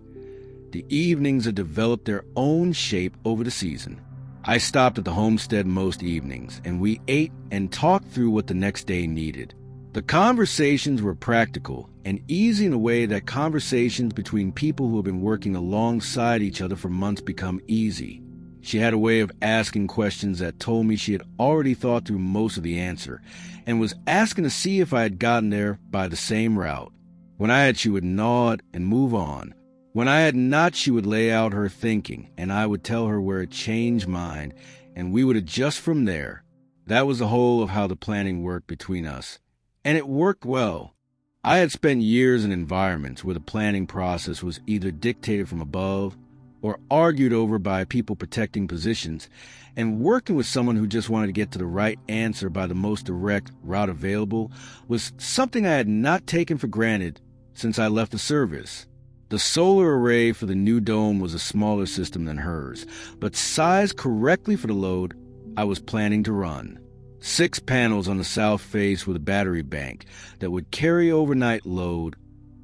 The evenings had developed their own shape over the season. I stopped at the homestead most evenings, and we ate and talked through what the next day needed. The conversations were practical and easy in a way that conversations between people who have been working alongside each other for months become easy. She had a way of asking questions that told me she had already thought through most of the answer and was asking to see if I had gotten there by the same route. When I had, she would nod and move on. When I had not, she would lay out her thinking, and I would tell her where it changed mine, and we would adjust from there. That was the whole of how the planning worked between us. And it worked well. I had spent years in environments where the planning process was either dictated from above or argued over by people protecting positions, and working with someone who just wanted to get to the right answer by the most direct route available was something I had not taken for granted since I left the service. The solar array for the new dome was a smaller system than hers, but sized correctly for the load I was planning to run. 6 panels on the south face with a battery bank that would carry overnight load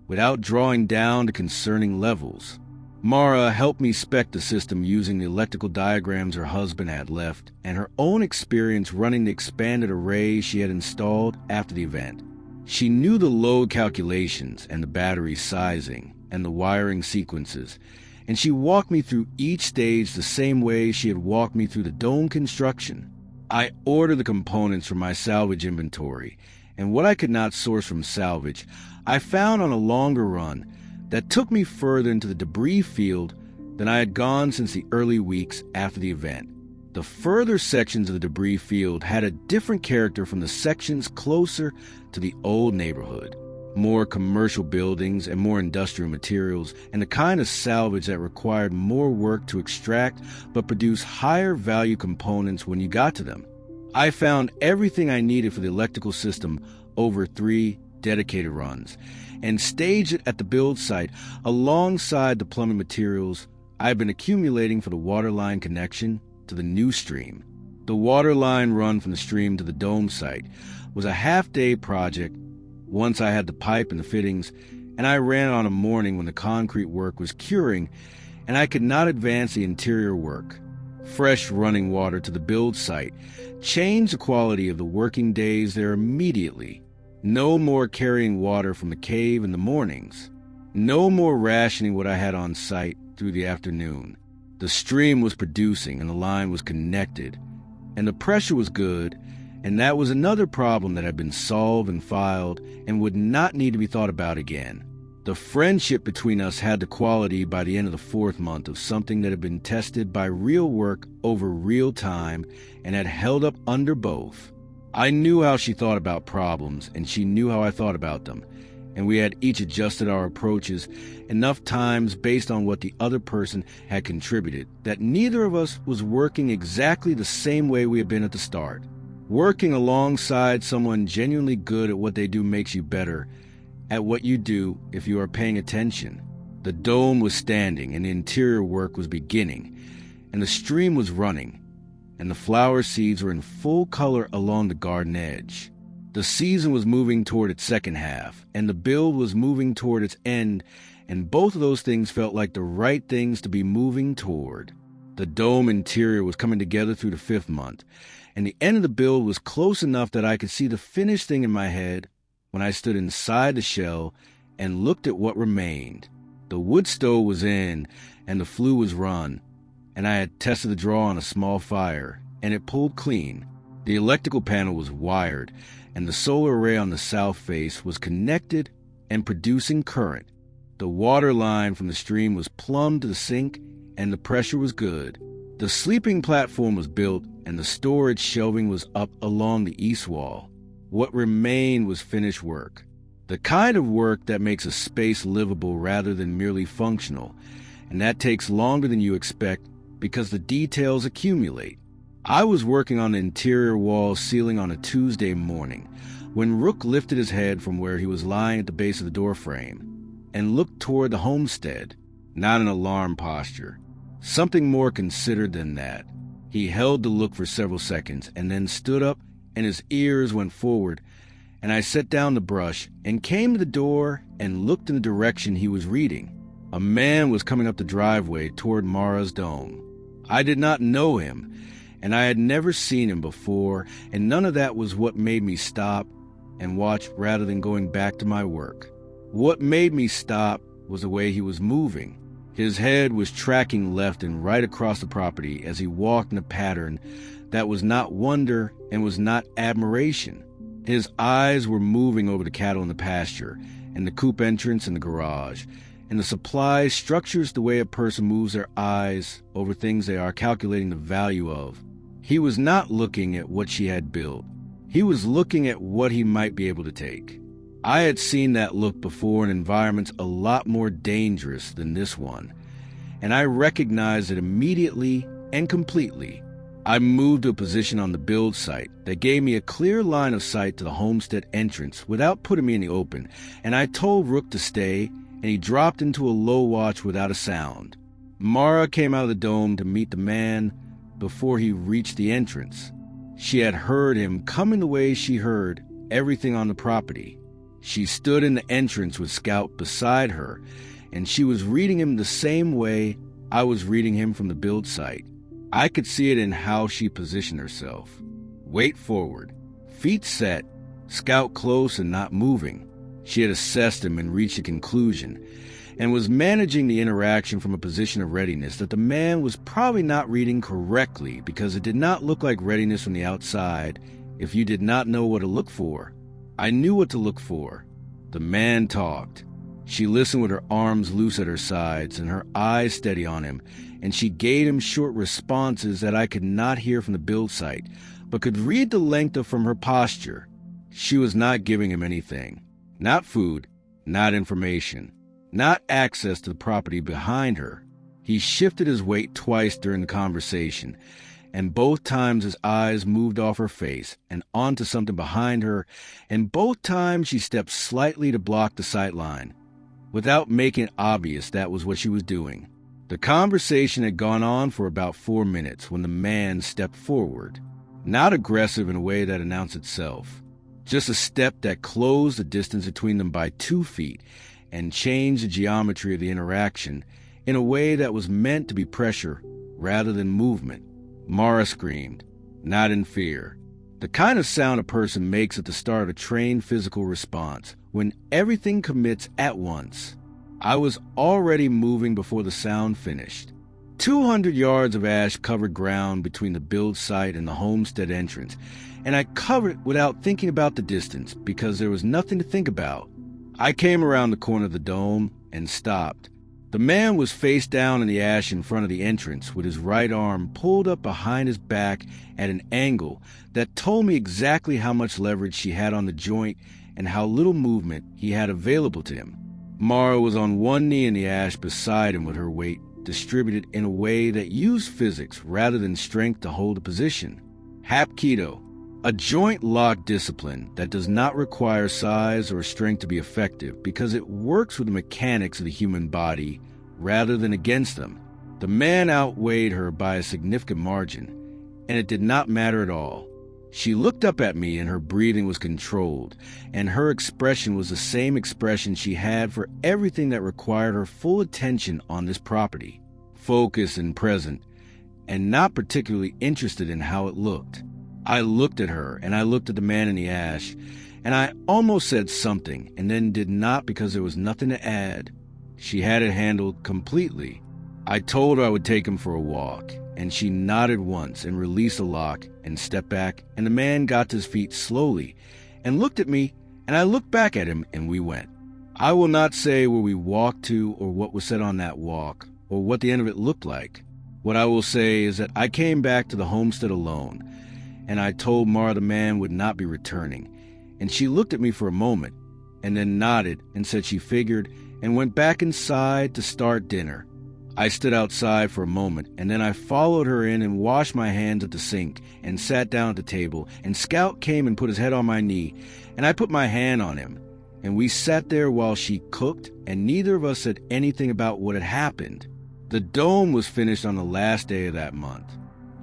without drawing down to concerning levels. Mara helped me spec the system using the electrical diagrams her husband had left and her own experience running the expanded array she had installed after the event. She knew the load calculations and the battery sizing and the wiring sequences, and she walked me through each stage the same way she had walked me through the dome construction. I ordered the components from my salvage inventory, and what I could not source from salvage, I found on a longer run that took me further into the debris field than I had gone since the early weeks after the event. The further sections of the debris field had a different character from the sections closer to the old neighborhood. More commercial buildings and more industrial materials, and the kind of salvage that required more work to extract but produce higher value components when you got to them. I found everything I needed for the electrical system over 3 dedicated runs, and staged it at the build site alongside the plumbing materials I've been accumulating for the water line connection to the new stream. The water line run from the stream to the dome site was a half-day project once I had the pipe and the fittings, and I ran on a morning when the concrete work was curing and I could not advance the interior work. Fresh running water to the build site changed the quality of the working days there immediately. No more carrying water from the cave in the mornings. No more rationing what I had on site through the afternoon. The stream was producing and the line was connected, and the pressure was good, and that was another problem that had been solved and filed and would not need to be thought about again. The friendship between us had the quality by the end of the 4th month of something that had been tested by real work over real time and had held up under both. I knew how she thought about problems, and she knew how I thought about them, and we had each adjusted our approaches enough times based on what the other person had contributed that neither of us was working exactly the same way we had been at the start. Working alongside someone genuinely good at what they do makes you better at what you do if you are paying attention. The dome was standing, and the interior work was beginning, and the stream was running, and the flower seeds were in full color along the garden edge. The season was moving toward its second half, and the build was moving toward its end, and both of those things felt like the right things to be moving toward. The dome interior was coming together through the 5th month, and the end of the build was close enough that I could see the finished thing in my head when I stood inside the shell and looked at what remained. The wood stove was in, and the flue was run, and I had tested the draw on a small fire, and it pulled clean. The electrical panel was wired, and the solar array on the south face was connected and producing current. The water line from the stream was plumbed to the sink, and the pressure was good. The sleeping platform was built, and the storage shelving was up along the east wall. What remained was finished work. The kind of work that makes a space livable rather than merely functional, and that takes longer than you expect because the details accumulate. I was working on the interior wall ceiling on a Tuesday morning when Rook lifted his head from where he was lying at the base of the doorframe and looked toward the homestead, not an alarm posture, something more considered than that. He held the look for several seconds and then stood up, and his ears went forward, and I set down the brush and came to the door and looked in the direction he was reading. A man was coming up the driveway toward Mara's dome. I did not know him, and I had never seen him before, and none of that was what made me stop and watch rather than going back to my work. What made me stop was the way he was moving. His head was tracking left and right across the property as he walked in a pattern that was not wonder and was not admiration. His eyes were moving over the cattle in the pasture, and the coop entrance and the garage, and the supply structures the way a person moves their eyes over things they are calculating the value of. He was not looking at what she had built. He was looking at what he might be able to take. I had seen that look before in environments a lot more dangerous than this one, and I recognized it immediately and completely. I moved to a position on the build site that gave me a clear line of sight to the homestead entrance without putting me in the open, and I told Rook to stay, and he dropped into a low watch without a sound. Mara came out of the dome to meet the man before he reached the entrance. She had heard him coming the way she heard everything on the property. She stood in the entrance with Scout beside her, and she was reading him the same way I was reading him from the build site. I could see it in how she positioned herself. Weight forward, feet set, Scout close and not moving. She had assessed him and reached a conclusion, and was managing the interaction from a position of readiness that the man was probably not reading correctly because it did not look like readiness from the outside if you did not know what to look for. I knew what to look for. The man talked. She listened with her arms loose at her sides and her eyes steady on him, and she gave him short responses that I could not hear from the build site, but could read the length of from her posture. She was not giving him anything. Not food, not information, not access to the property behind her. He shifted his weight twice during the conversation, and both times his eyes moved off her face and onto something behind her, and both times she stepped slightly to block the sight line, without making it obvious that was what she was doing. The conversation had gone on for about 4 minutes when the man stepped forward, not aggressive in a way that announced itself, just a step that closed the distance between them by 2 feet and changed the geometry of the interaction in a way that was meant to be pressure rather than movement. Mara screamed, not in fear. The kind of sound a person makes at the start of a trained physical response, when everything commits at once. I was already moving before the sound finished. 200 yards of ash covered ground between the build site and the homestead entrance, and I covered it without thinking about the distance because there was nothing to think about. I came around the corner of the dome and stopped. The man was face down in the ash in front of the entrance with his right arm pulled up behind his back at an angle that told me exactly how much leverage she had on the joint and how little movement he had available to him. Mara was on one knee in the ash beside him with her weight distributed in a way that used physics rather than strength to hold a position. Hapkido, A joint lock discipline that does not require size or strength to be effective because it works with the mechanics of the human body rather than against them. The man outweighed her by a significant margin, and it did not matter at all. She looked up at me and her breathing was controlled, and her expression was the same expression she had for everything that required her full attention on this property, focused and present, and not particularly interested in how it looked. I looked at her, and I looked at the man in the ash, and I almost said something, and then did not because there was nothing to add. She had it handled completely. I told her I would take him for a walk, and she nodded once and released the lock and stepped back, and the man got to his feet slowly and looked at me, and I looked back at him, and we went. I will not say where we walked to or what was said on that walk or what the end of it looked like. What I will say is that I came back to the homestead alone, and I told Mara the man would not be returning, and she looked at me for a moment and then nodded and said she figured and went back inside to start dinner. I stood outside for a moment, and then I followed her in and washed my hands at the sink and sat down at the table, and Scout came and put his head on my knee, and I put my hand on him, and we sat there while she cooked, and neither of us said anything about what had happened. The dome was finished on the last day of that month.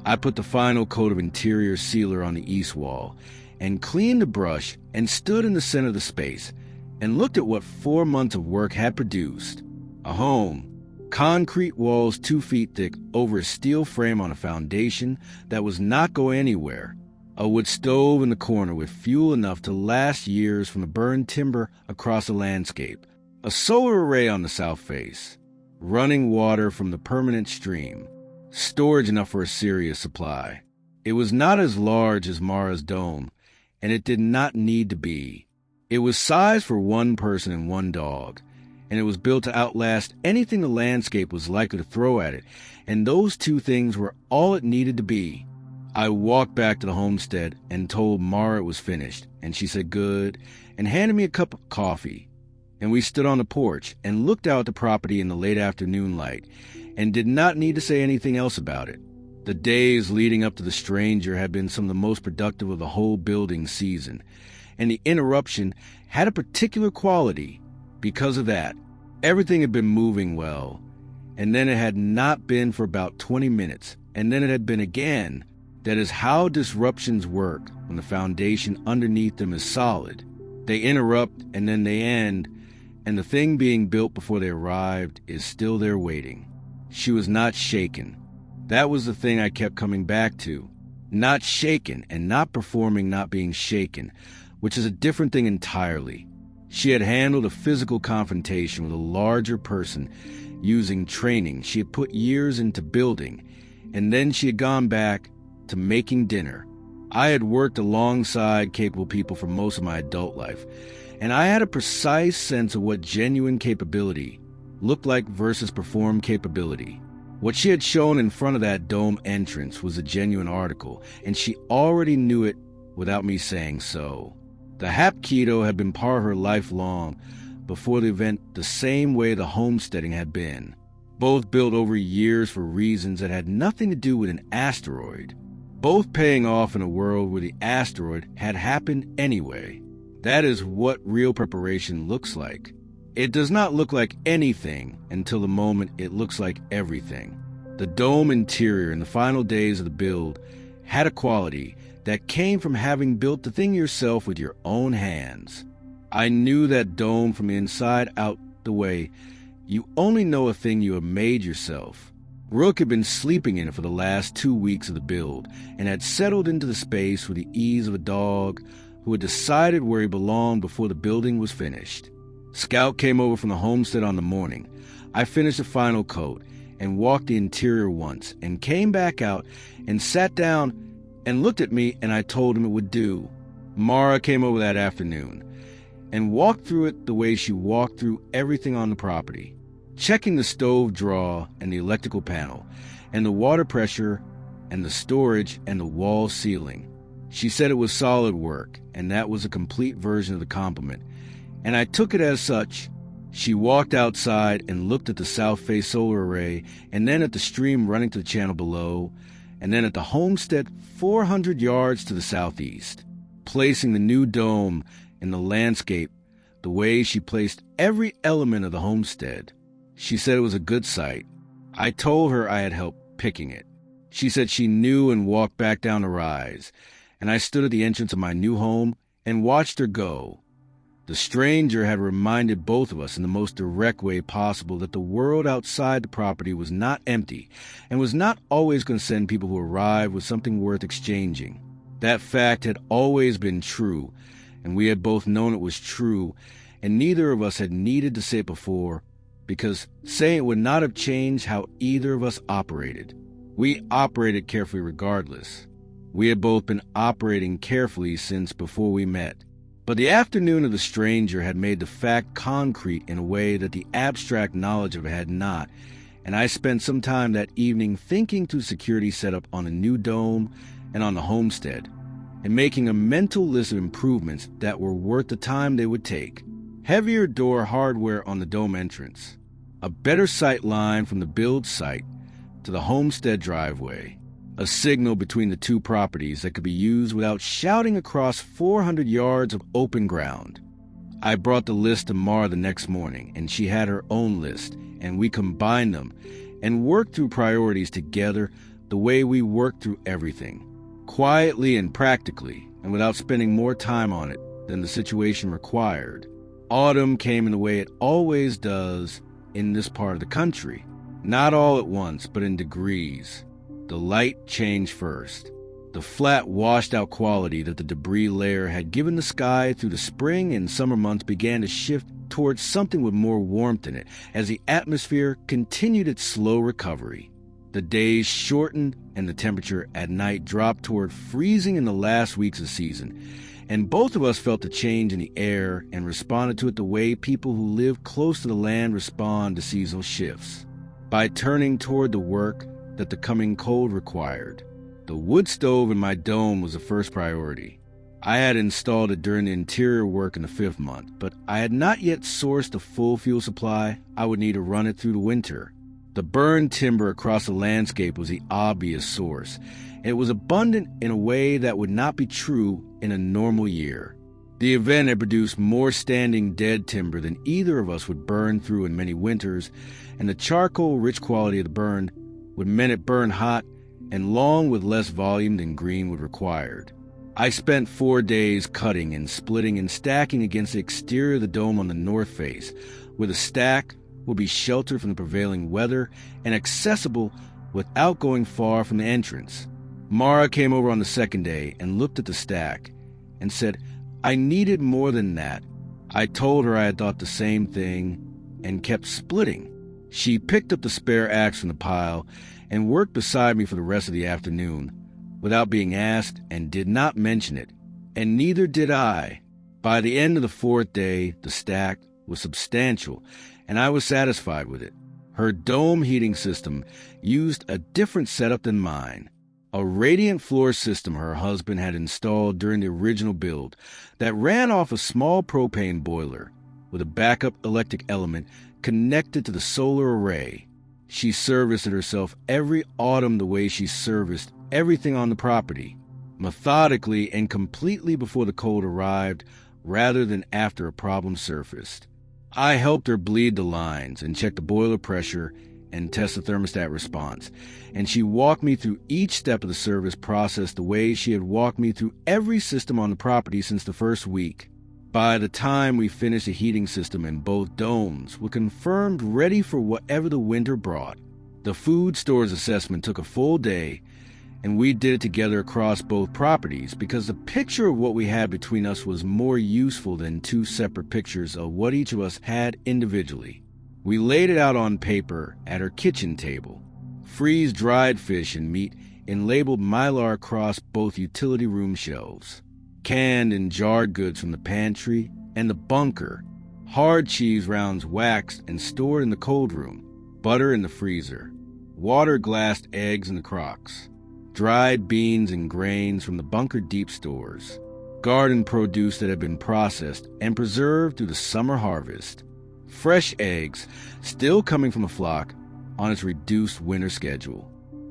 I put the final coat of interior sealer on the east wall, and cleaned the brush, and stood in the center of the space, and looked at what 4 months of work had produced. A home. Concrete walls 2 feet thick over a steel frame on a foundation that was not going anywhere. A wood stove in the corner with fuel enough to last years from the burned timber across the landscape. A solar array on the south face. Running water from the permanent stream. Storage enough for a serious supply. It was not as large as Mara's dome, and it did not need to be. It was sized for 1 person and 1 dog, and it was built to outlast anything the landscape was likely to throw at it, and those 2 things were all it needed to be. I walked back to the homestead and told Mara it was finished, and she said good, and handed me a cup of coffee, and we stood on the porch and looked out at the property in the late afternoon light, and did not need to say anything else about it. The days leading up to the stranger had been some of the most productive of the whole building season, and the interruption had a particular quality. Because of that, everything had been moving well, and then it had not been for about 20 minutes, and then it had been again. That is how disruptions work when the foundation underneath them is solid. They interrupt, and then they end, and the thing being built before they arrived is still there waiting. She was not shaken. That was the thing I kept coming back to. Not shaken, and not performing not being shaken, which is a different thing entirely. She had handled a physical confrontation with a larger person using training she had put years into building, and then she had gone back to making dinner. I had worked alongside capable people for most of my adult life, and I had a precise sense of what genuine capability looked like versus performed capability. What she had shown in front of that dome entrance was a genuine article, and she already knew it without me saying so. The Hapkido had been part of her life long before the event, the same way the homesteading had been. Both built over years for reasons that had nothing to do with an asteroid. Both paying off in a world where the asteroid had happened anyway. That is what real preparation looks like. It does not look like anything until the moment it looks like everything. The dome interior in the final days of the build had a quality that came from having built the thing yourself with your own hands. I knew that dome from the inside out the way you only know a thing you have made yourself. Rook had been sleeping in it for the last 2 weeks of the build and had settled into the space with the ease of a dog who had decided where he belonged before the building was finished. Scout came over from the homestead on the morning. I finished the final coat and walked the interior once and came back out and sat down and looked at me, and I told him it would do. Mara came over that afternoon and walked through it the way she walked through everything on the property, checking the stove drawer and the electrical panel and the water pressure and the storage and the wall ceiling. She said it was solid work, and that was a complete version of the compliment, and I took it as such. She walked outside and looked at the south face solar array and then at the stream running to the channel below, and then at the homestead 400 yards to the southeast, placing the new dome in the landscape the way she placed every element of the homestead. She said it was a good site. I told her I had helped picking it. She said she knew and walked back down the rise, and I stood at the entrance of my new home and watched her go. The stranger had reminded both of us in the most direct way possible that the world outside the property was not empty and was not always going to send people who arrived with something worth exchanging. That fact had always been true, and we had both known it was true, and neither of us had needed to say it before, because saying it would not have changed how either of us operated. We operated carefully regardless. We had both been operating carefully since before we met. But the afternoon of the stranger had made the fact concrete in a way that the abstract knowledge of it had not, and I spent some time that evening thinking through security setup on a new dome and on the homestead, and making a mental list of improvements that were worth the time they would take. Heavier door hardware on the dome entrance, a better sight line from the build site to the homestead driveway, a signal between the two properties that could be used without shouting across 400 yards of open ground. I brought the list to Mara the next morning, and she had her own list, and we combined them and worked through priorities together the way we worked through everything, quietly and practically, and without spending more time on it than the situation required. Autumn came in the way it always does in this part of the country, not all at once, but in degrees. The light changed first. The flat, washed-out quality that the debris layer had given the sky through the spring and summer months began to shift towards something with more warmth in it as the atmosphere continued its slow recovery. The days shortened and the temperature at night dropped toward freezing in the last weeks of season, and both of us felt the change in the air and responded to it the way people who live close to the land respond to seasonal shifts, by turning toward the work that the coming cold required. The wood stove in my dome was the first priority. I had installed it during the interior work in the 5th month, but I had not yet sourced the full fuel supply I would need to run it through the winter. The burned timber across the landscape was the obvious source, and it was abundant in a way that would not be true in a normal year. The event had produced more standing dead timber than either of us would burn through in many winters, and the charcoal-rich quality of the burn would mean it burned hot and long with less volume than greenwood required. I spent 4 days cutting and splitting and stacking against the exterior of the dome on the north face, where the stack would be sheltered from the prevailing weather and accessible without going far from the entrance. Mara came over on the 2nd day and looked at the stack and said, "I needed more than that." I told her I had thought the same thing and kept splitting. She picked up the spare axe from the pile and worked beside me for the rest of the afternoon, without being asked, and did not mention it, and neither did I. By the end of the 4th day, the stack was substantial, and I was satisfied with it. Her dome heating system used a different setup than mine, a radiant floor system her husband had installed during the original build that ran off a small propane boiler with a backup electric element connected to the solar array. She serviced it herself every autumn the way she serviced everything on the property, methodically and completely before the cold arrived rather than after a problem surfaced. I helped her bleed the lines and check the boiler pressure and test the thermostat response, and she walked me through each step of the service process the way she had walked me through every system on the property since the first week. By the time we finished the heating system in both domes were confirmed ready for whatever the winter brought. The food stores assessment took a full day, and we did it together across both properties because the picture of what we had between us was more useful than 2 separate pictures of what each of us had individually. We laid it out on paper at her kitchen table, freeze-dried fish and meat in labeled Mylar across both utility room shelves, canned and jarred goods from the pantry and the bunker, hard cheese rounds waxed and stored in the cold room, butter in the freezer, water-glassed eggs in the crocks, dried beans and grains from the bunker deep stores, garden produce that had been processed and preserved through the summer harvest, fresh eggs still coming from the flock on its reduced winter schedule.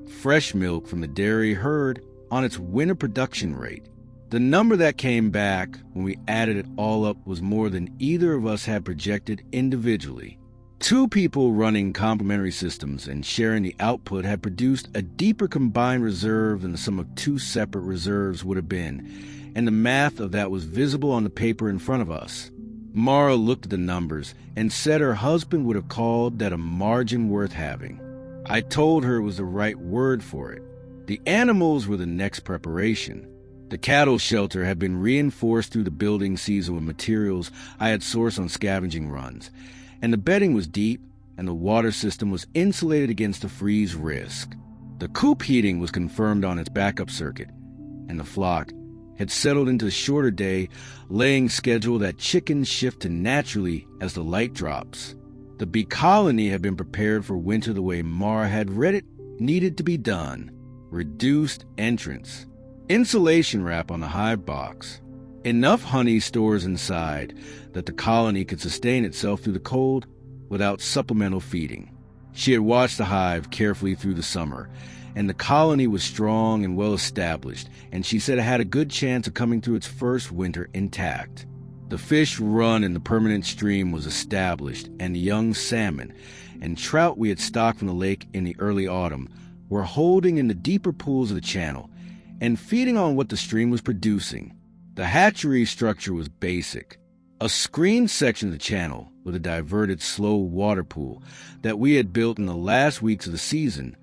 fresh milk from the dairy herd on its winter production rate. The number that came back when we added it all up was more than either of us had projected individually. Two people running complementary systems and sharing the output had produced a deeper combined reserve than the sum of two separate reserves would have been, and the math of that was visible on the paper in front of us. Mara looked at the numbers and said her husband would have called that a margin worth having. I told her it was the right word for it. The animals were the next preparation. The cattle shelter had been reinforced through the building season with materials I had sourced on scavenging runs, and the bedding was deep, and the water system was insulated against the freeze risk. The coop heating was confirmed on its backup circuit, and the flock had settled into a shorter day, laying schedule that chickens shift to naturally as the light drops. The bee colony had been prepared for winter the way Mara had read it needed to be done. Reduced entrance. Insulation wrap on the hive box. Enough honey stores inside that the colony could sustain itself through the cold without supplemental feeding. She had watched the hive carefully through the summer, and the colony was strong and well established, and she said it had a good chance of coming through its first winter intact. The fish run in the permanent stream was established, and the young salmon and trout we had stocked from the lake in the early autumn were holding in the deeper pools of the channel and feeding on what the stream was producing. The hatchery structure was basic. A screened section of the channel with a diverted slow water pool that we had built in the last weeks of the season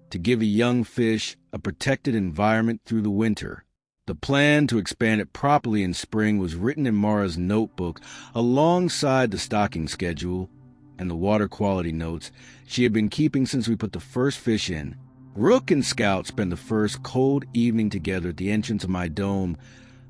to give the young fish a protected environment through the winter. The plan to expand it properly in spring was written in Mara's notebook alongside the stocking schedule and the water quality notes she had been keeping since we put the first fish in. Rook and Scout spent the first cold evening together at the entrance of my dome,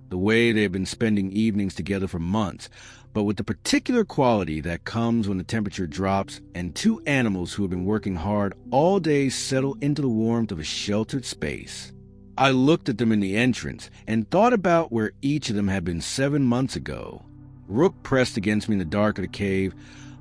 the way they had been spending evenings together for months, but with the particular quality that comes when the temperature drops and two animals who have been working hard all day settle into the warmth of a sheltered space. I looked at them in the entrance and thought about where each of them had been 7 months ago. Rook pressed against me in the dark of the cave,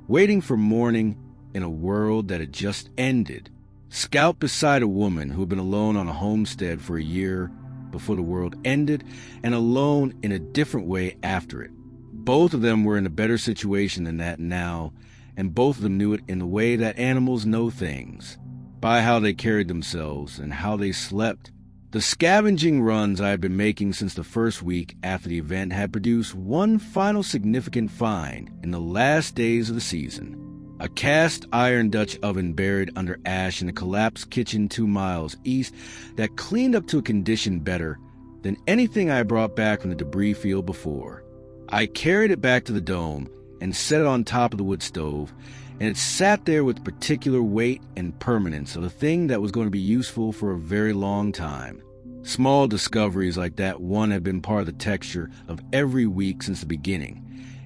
waiting for morning in a world that had just ended. Scout beside a woman who had been alone on a homestead for a year before the world ended, and alone in a different way after it. Both of them were in a better situation than that now, and both of them knew it in the way that animals know things, by how they carried themselves and how they slept. The scavenging runs I had been making since the first week after the event had produced one final significant find in the last days of the season. A cast iron Dutch oven buried under ash in a collapsed kitchen 2 miles east that cleaned up to a condition better than anything I brought back from the debris field before. I carried it back to the dome and set it on top of the wood stove, and it sat there with particular weight and permanence of a thing that was going to be useful for a very long time. Small discoveries like that one had been part of the texture of every week since the beginning,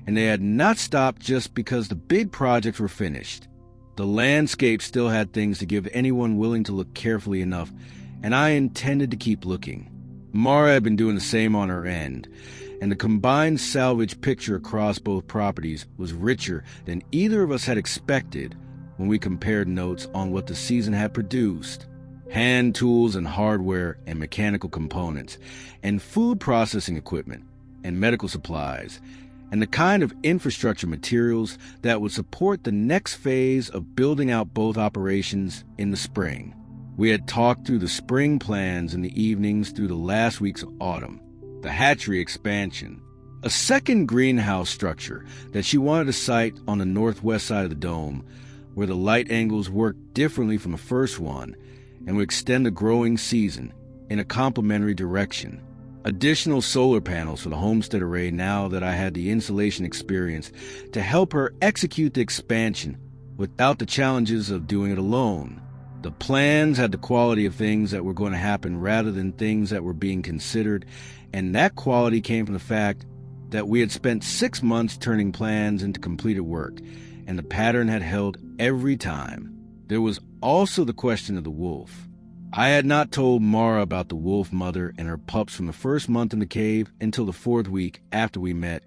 and they had not stopped just because the big projects were finished. The landscape still had things to give anyone willing to look carefully enough, and I intended to keep looking. Mara had been doing the same on her end, and the combined salvage picture across both properties was richer than either of us had expected when we compared notes on what the season had produced. Hand tools and hardware and mechanical components, and food processing equipment, and medical supplies, and the kind of infrastructure materials that would support the next phase of building out both operations in the spring. We had talked through the spring plans in the evenings through the last weeks of autumn. The hatchery expansion, a second greenhouse structure that she wanted to site on the northwest side of the dome, where the light angles work differently from the first one and would extend the growing season in a complementary direction. Additional solar panels for the homestead array now that I had the insulation experience to help her execute the expansion without the challenges of doing it alone. The plans had the quality of things that were going to happen rather than things that were being considered, and that quality came from the fact that we had spent 6 months turning plans into completed work, and the pattern had held every time. There was also the question of the wolf. I had not told Mara about the wolf mother and her pups from the first month in the cave until the 4th week after we met,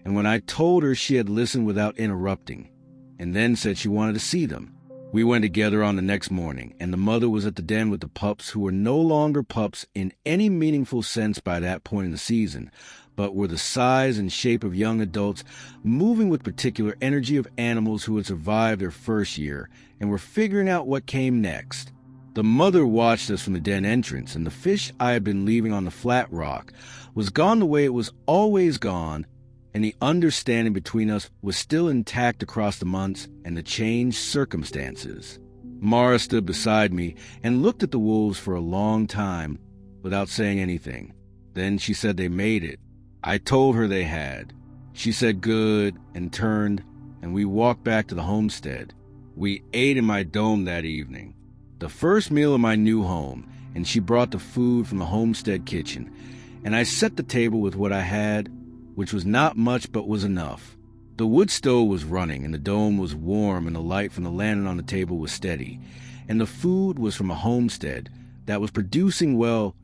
and when I told her, she had listened without interrupting, and then said she wanted to see them. We went together on the next morning, and the mother was at the den with the pups, who were no longer pups in any meaningful sense by that point in the season, but were the size and shape of young adults, moving with particular energy of animals who had survived their first year and were figuring out what came next. The mother watched us from the den entrance, and the fish I had been leaving on the flat rock was gone the way it was always gone, and the understanding between us was still intact across the months and the changed circumstances. Mara stood beside me and looked at the wolves for a long time without saying anything. Then she said they made it. I told her they had. She said good and turned, and we walked back to the homestead. We ate in my dome that evening, the first meal of my new home, and she brought the food from the homestead kitchen, and I set the table with what I had, which was not much but was enough. The wood stove was running, and the dome was warm, and the light from the lantern on the table was steady, and the food was from a homestead that was producing well,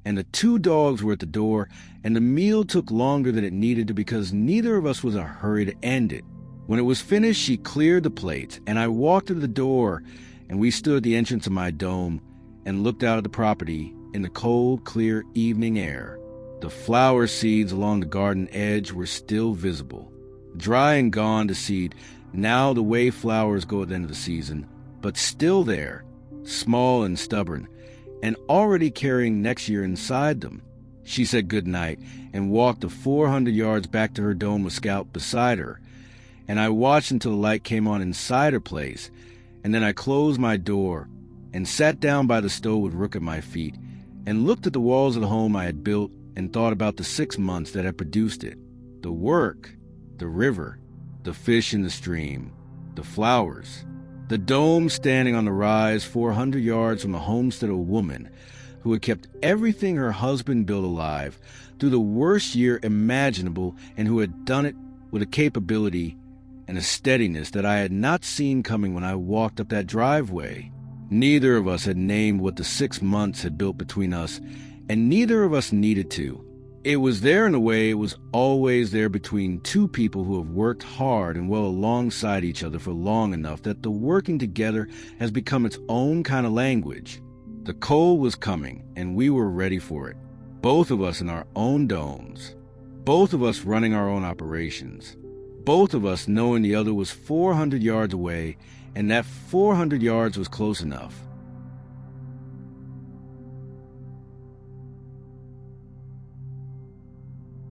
and the 2 dogs were at the door, and the meal took longer than it needed to because neither of us was in a hurry to end it. When it was finished, she cleared the plates, and I walked to the door, and we stood at the entrance of my dome and looked out at the property in the cold, clear evening air. The flower seeds along the garden edge were still visible, dry and gone to seed, now the way flowers go at the end of the season, but still there, small and stubborn, and already carrying next year inside them. She said good night and walked the 400 yards back to her dome with Scout beside her, and I watched until the light came on inside her place, and then I closed my door and sat down by the stove with Rook at my feet and looked at the walls of the home I had built and thought about the 6 months that had produced it. The work, the river, the fish in the stream, the flowers, the dome standing on the rise 400 yards from the homestead of a woman who had kept everything her husband built alive through the worst year imaginable, and who had done it with a capability and a steadiness that I had not seen coming when I walked up that driveway. Neither of us had named what the 6 months had built between us, and neither of us needed to. It was there in a way it was always there between 2 people who have worked hard and well alongside each other for long enough that the working together has become its own kind of language. The cold was coming, and we were ready for it. Both of us in our own domes. Both of us running our own operations. Both of us knowing the other was 400 yards away, and that 400 yards was close enough.